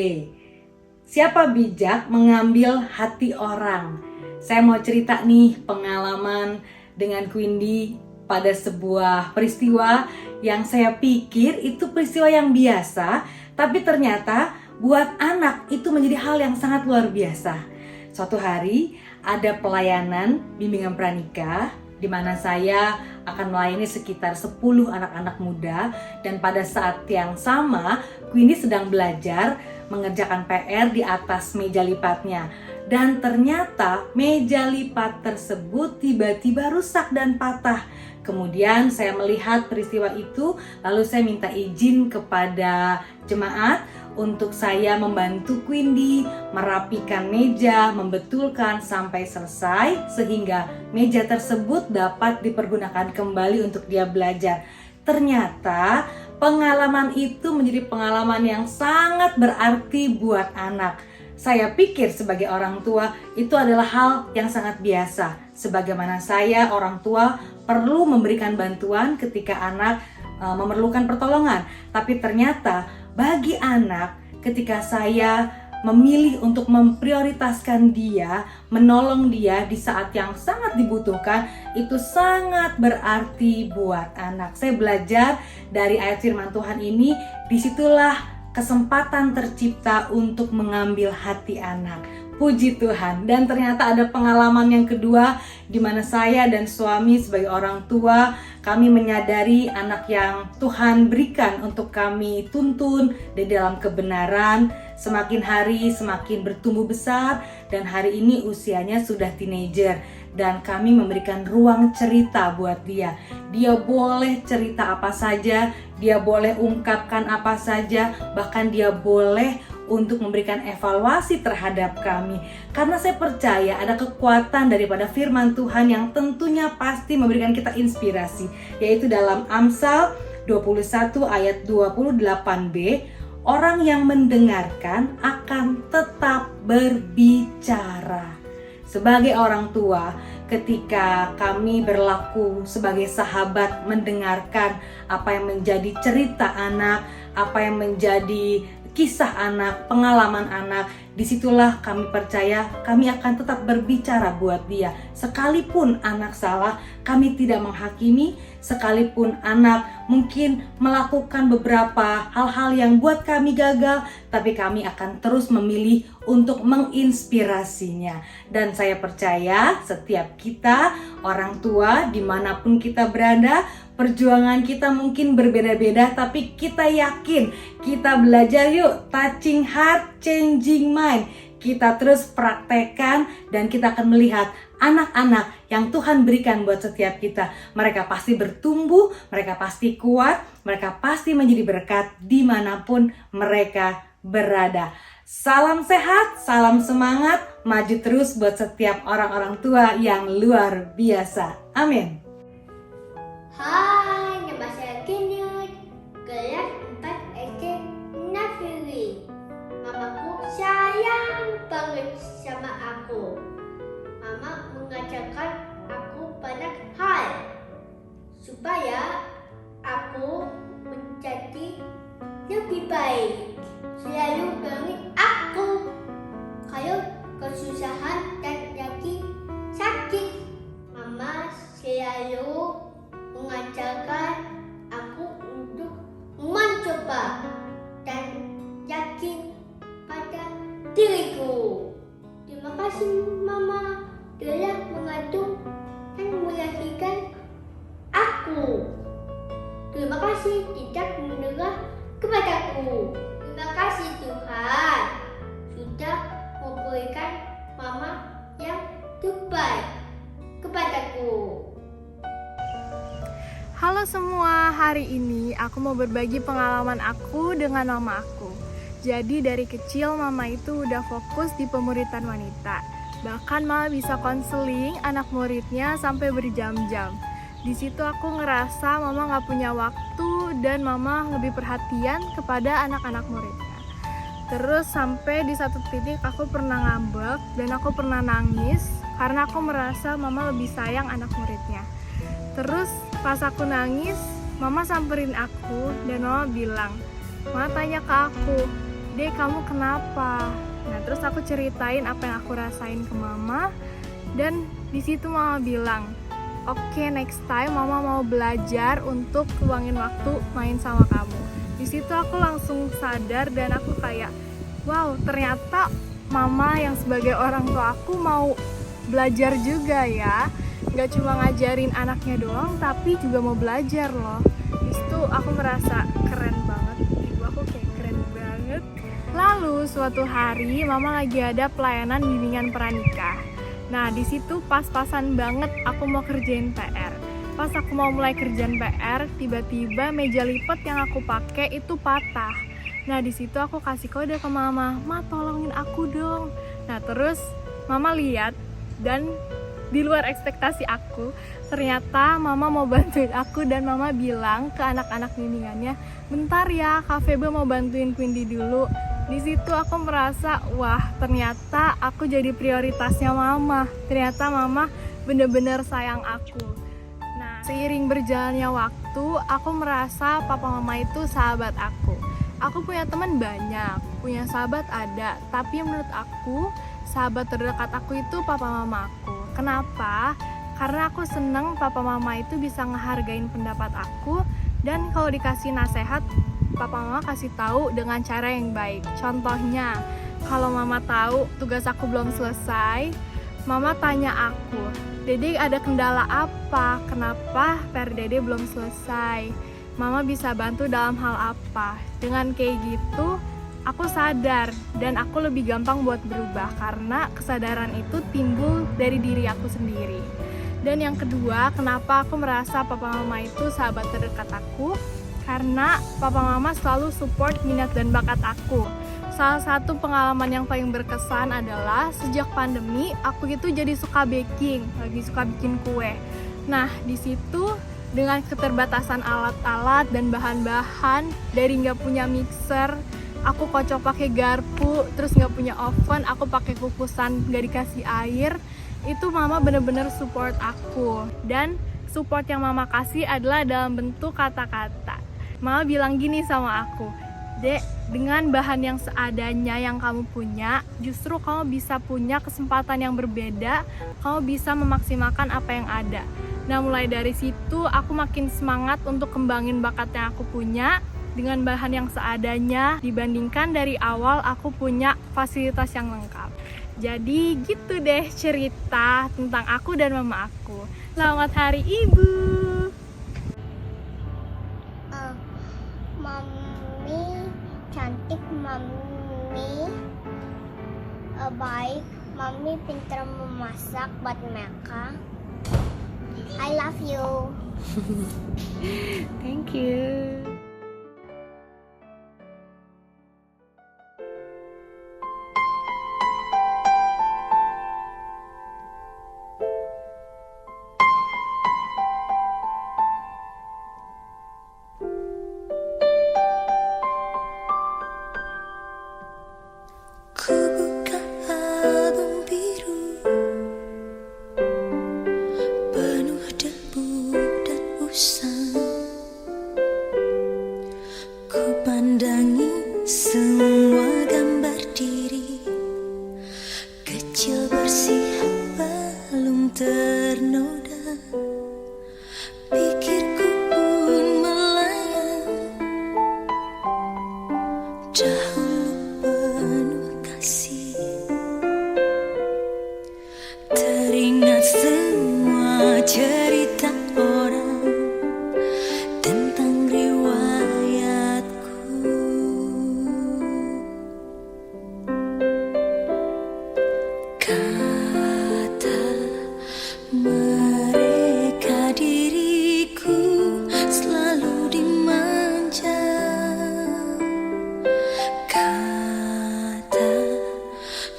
Siapa bijak mengambil hati orang? Saya mau cerita nih pengalaman dengan Quindi pada sebuah peristiwa yang saya pikir itu peristiwa yang biasa, tapi ternyata buat anak itu menjadi hal yang sangat luar biasa. Suatu hari ada pelayanan bimbingan pranikah di mana saya akan melayani sekitar 10 anak-anak muda, dan pada saat yang sama Queenie sedang belajar mengerjakan PR di atas meja lipatnya. dan ternyata meja lipat tersebut tiba-tiba rusak dan patah. Kemudian saya melihat peristiwa itu, lalu saya minta izin kepada jemaat untuk saya membantu Quindi merapikan meja, membetulkan sampai selesai sehingga meja tersebut dapat dipergunakan kembali untuk dia belajar. Ternyata pengalaman itu menjadi pengalaman yang sangat berarti buat anak. Saya pikir sebagai orang tua itu adalah hal yang sangat biasa. Sebagaimana saya orang tua perlu memberikan bantuan ketika anak memerlukan pertolongan. Tapi ternyata bagi anak ketika saya memilih untuk memprioritaskan dia, menolong dia di saat yang sangat dibutuhkan, itu sangat berarti buat anak. Saya belajar dari ayat firman Tuhan ini, disitulah kesempatan tercipta untuk mengambil hati anak. Puji Tuhan. Dan ternyata ada pengalaman yang kedua di mana saya dan suami sebagai orang tua, kami menyadari anak yang Tuhan berikan untuk kami tuntun di dalam kebenaran semakin hari semakin bertumbuh besar, dan hari ini usianya sudah teenager. Dan kami memberikan ruang cerita buat dia. Dia boleh cerita apa saja, dia boleh ungkapkan apa saja, bahkan dia boleh untuk memberikan evaluasi terhadap kami. Karena saya percaya ada kekuatan daripada firman Tuhan yang tentunya pasti memberikan kita inspirasi, yaitu dalam Amsal 21 ayat 28b, orang yang mendengarkan akan tetap berbicara. Sebagai orang tua, ketika kami berlaku sebagai sahabat, mendengarkan apa yang menjadi cerita anak, apa yang menjadi kisah anak, pengalaman anak, disitulah kami percaya kami akan tetap berbicara buat dia. Sekalipun anak salah, kami tidak menghakimi. Sekalipun anak mungkin melakukan beberapa hal-hal yang buat kami gagal, tapi kami akan terus memilih untuk menginspirasinya. Dan saya percaya setiap kita, orang tua, dimanapun kita berada, perjuangan kita mungkin berbeda-beda, tapi kita yakin kita belajar yuk, touching heart, changing mind. Kita terus praktekkan dan kita akan melihat anak-anak yang Tuhan berikan buat setiap kita. Mereka pasti bertumbuh, mereka pasti kuat, mereka pasti menjadi berkat dimanapun mereka berada. Salam sehat, salam semangat, maju terus buat setiap orang-orang tua yang luar biasa. Amin. Hai, nama saya Kenyut, kelas 4 SD Nafiri. Mamaku sayang banget sama aku. Mama mengajarkan aku banyak hal supaya aku menjadi lebih baik. Selalu banget aku kalau kesusahan dan lagi sakit. Mama selalu mengajarkan aku untuk mencoba dan yakin pada diriku. Terima kasih Mama telah mengandung dan melahirkan aku. Terima kasih tidak menyerah kepadaku. Terima kasih Tuhan sudah memberikan Mama yang terbaik kepadaku. Halo semua, hari ini aku mau berbagi pengalaman aku dengan mama aku. Jadi dari kecil mama itu udah fokus di pemuritan wanita. Bahkan mama bisa konseling anak muridnya sampai berjam-jam. Di situ aku ngerasa mama gak punya waktu dan mama lebih perhatian kepada anak-anak muridnya. Terus sampai di satu titik aku pernah ngambek dan aku pernah nangis karena aku merasa mama lebih sayang anak muridnya. Terus pas aku nangis, mama samperin aku dan mama bilang, mama tanya ke aku, "Dek, kamu kenapa?" Nah, terus aku ceritain apa yang aku rasain ke mama, dan di situ mama bilang, "Oke, next time mama mau belajar untuk luangin waktu main sama kamu." Di situ aku langsung sadar dan aku kayak, wow, ternyata mama yang sebagai orang tua aku mau belajar juga ya. Gak cuma ngajarin anaknya doang, tapi juga mau belajar loh. Di situ aku merasa keren banget, ibu aku kayak keren banget. Lalu suatu hari mama lagi ada pelayanan bimbingan pranikah. Nah di situ pas-pasan banget aku mau kerjain PR. Pas aku mau mulai kerjaan PR, tiba-tiba meja lipat yang aku pakai itu patah. Nah di situ aku kasih kode ke mama, "Ma tolongin aku dong." Nah terus mama lihat dan di luar ekspektasi aku, ternyata mama mau bantuin aku dan mama bilang ke anak-anak bimbingannya, "Bentar ya, Kak Febe mau bantuin Quindi dulu." Di situ aku merasa, wah ternyata aku jadi prioritasnya mama. Ternyata mama bener-bener sayang aku. Nah, seiring berjalannya waktu, aku merasa papa mama itu sahabat aku. Aku punya teman banyak, punya sahabat ada, tapi menurut aku, sahabat terdekat aku itu papa mama aku. Kenapa? Karena aku seneng papa mama itu bisa ngehargain pendapat aku, dan kalau dikasih nasihat, papa mama kasih tahu dengan cara yang baik. Contohnya, kalau mama tahu tugas aku belum selesai, mama tanya aku, "Dede ada kendala apa? Kenapa PR Dede belum selesai? Mama bisa bantu dalam hal apa?" Dengan kayak gitu, aku sadar dan aku lebih gampang buat berubah karena kesadaran itu timbul dari diri aku sendiri. Dan yang kedua, kenapa aku merasa papa mama itu sahabat terdekat aku? Karena papa mama selalu support minat dan bakat aku. Salah satu pengalaman yang paling berkesan adalah sejak pandemi aku itu jadi suka baking, lagi suka bikin kue. Nah, di situ dengan keterbatasan alat-alat dan bahan-bahan, dari nggak punya mixer, aku kocok pakai garpu, terus nggak punya oven, aku pakai kukusan nggak dikasih air. Itu mama bener-bener support aku. Dan support yang mama kasih adalah dalam bentuk kata-kata. Mama bilang gini sama aku, "Dek, dengan bahan yang seadanya yang kamu punya, justru kamu bisa punya kesempatan yang berbeda, kamu bisa memaksimalkan apa yang ada." Nah mulai dari situ aku makin semangat untuk kembangin bakat yang aku punya dengan bahan yang seadanya dibandingkan dari awal aku punya fasilitas yang lengkap. Jadi gitu deh cerita tentang aku dan mama aku. Selamat Hari Ibu. Mami cantik, mami baik, mami pintar memasak buat mereka. I love you. Thank you. Ku buka album biru penuh debu dan usang. Ku pandangi semua gambar diri kecil bersih belum ternoda. Pikirku pun melayang dahulu penuh kasih. Teringat semua cerita orang tentang riwayatku. Kata mereka diriku selalu dimanja. Kata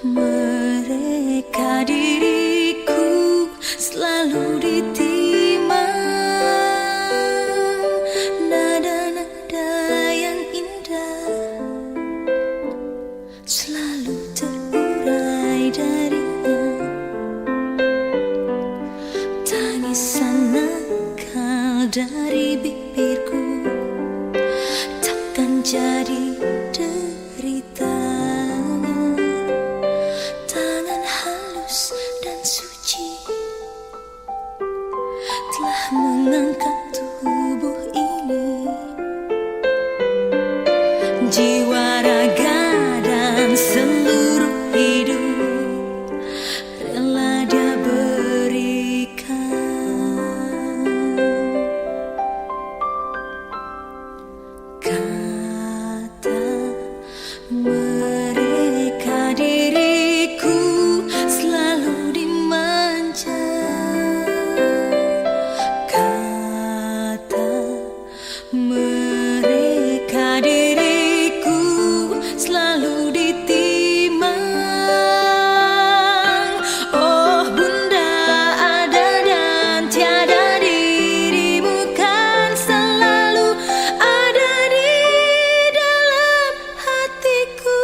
mereka diriku selalu ditimang. Nada-nada yang indah selalu terurai darinya. Tangisan nakal dari bibirku takkan jadi derita. Tangan halus dan suci telah mengangkat tubuh ini. Jiwa, raga, dan seluruh hidup rela dia berikan. Kata mereka diriku selalu ditimang. Oh Bunda ada dan tiada, dirimu kan selalu ada di dalam hatiku.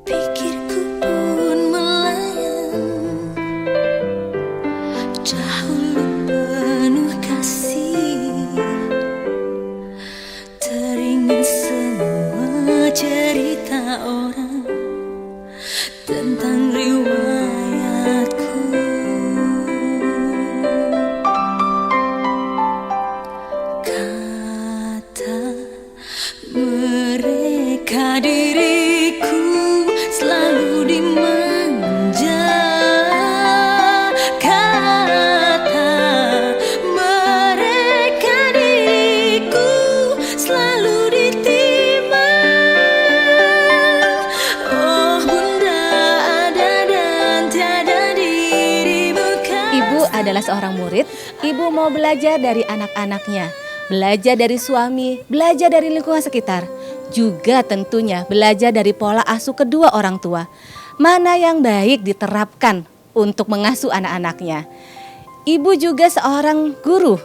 Pikirku pun melayang, dahulu penuh kasih, teringat semua cerita orang tentang riwayatku. Kata mereka diriku selalu dimanja. Kata mereka diriku selalu ditimang. Oh Bunda ada dan tiada, dirimu kan. Ibu adalah seorang murid, ibu mau belajar dari anak-anaknya, belajar dari suami, belajar dari lingkungan sekitar, juga tentunya belajar dari pola asuh kedua orang tua. Mana yang baik diterapkan untuk mengasuh anak-anaknya. Ibu juga seorang guru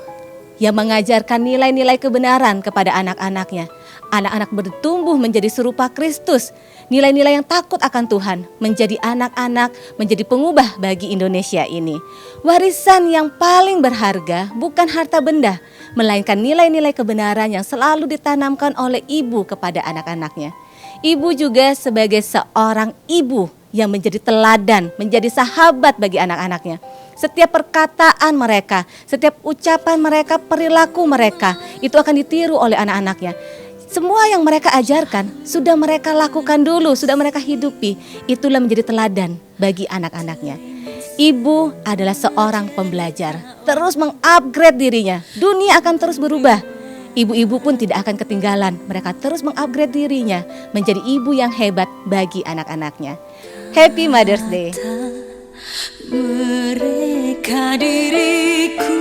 yang mengajarkan nilai-nilai kebenaran kepada anak-anaknya. Anak-anak bertumbuh menjadi serupa Kristus. Nilai-nilai yang takut akan Tuhan menjadi anak-anak, menjadi pengubah bagi Indonesia ini. Warisan yang paling berharga bukan harta benda, melainkan nilai-nilai kebenaran yang selalu ditanamkan oleh ibu kepada anak-anaknya. Ibu juga sebagai seorang ibu yang menjadi teladan, menjadi sahabat bagi anak-anaknya. Setiap perkataan mereka, setiap ucapan mereka, perilaku mereka, itu akan ditiru oleh anak-anaknya. Semua yang mereka ajarkan, sudah mereka lakukan dulu, sudah mereka hidupi. Itulah menjadi teladan bagi anak-anaknya. Ibu adalah seorang pembelajar, terus mengupgrade dirinya. Dunia akan terus berubah. Ibu-ibu pun tidak akan ketinggalan. Mereka terus mengupgrade dirinya menjadi ibu yang hebat bagi anak-anaknya. Happy Mother's Day. Mereka diriku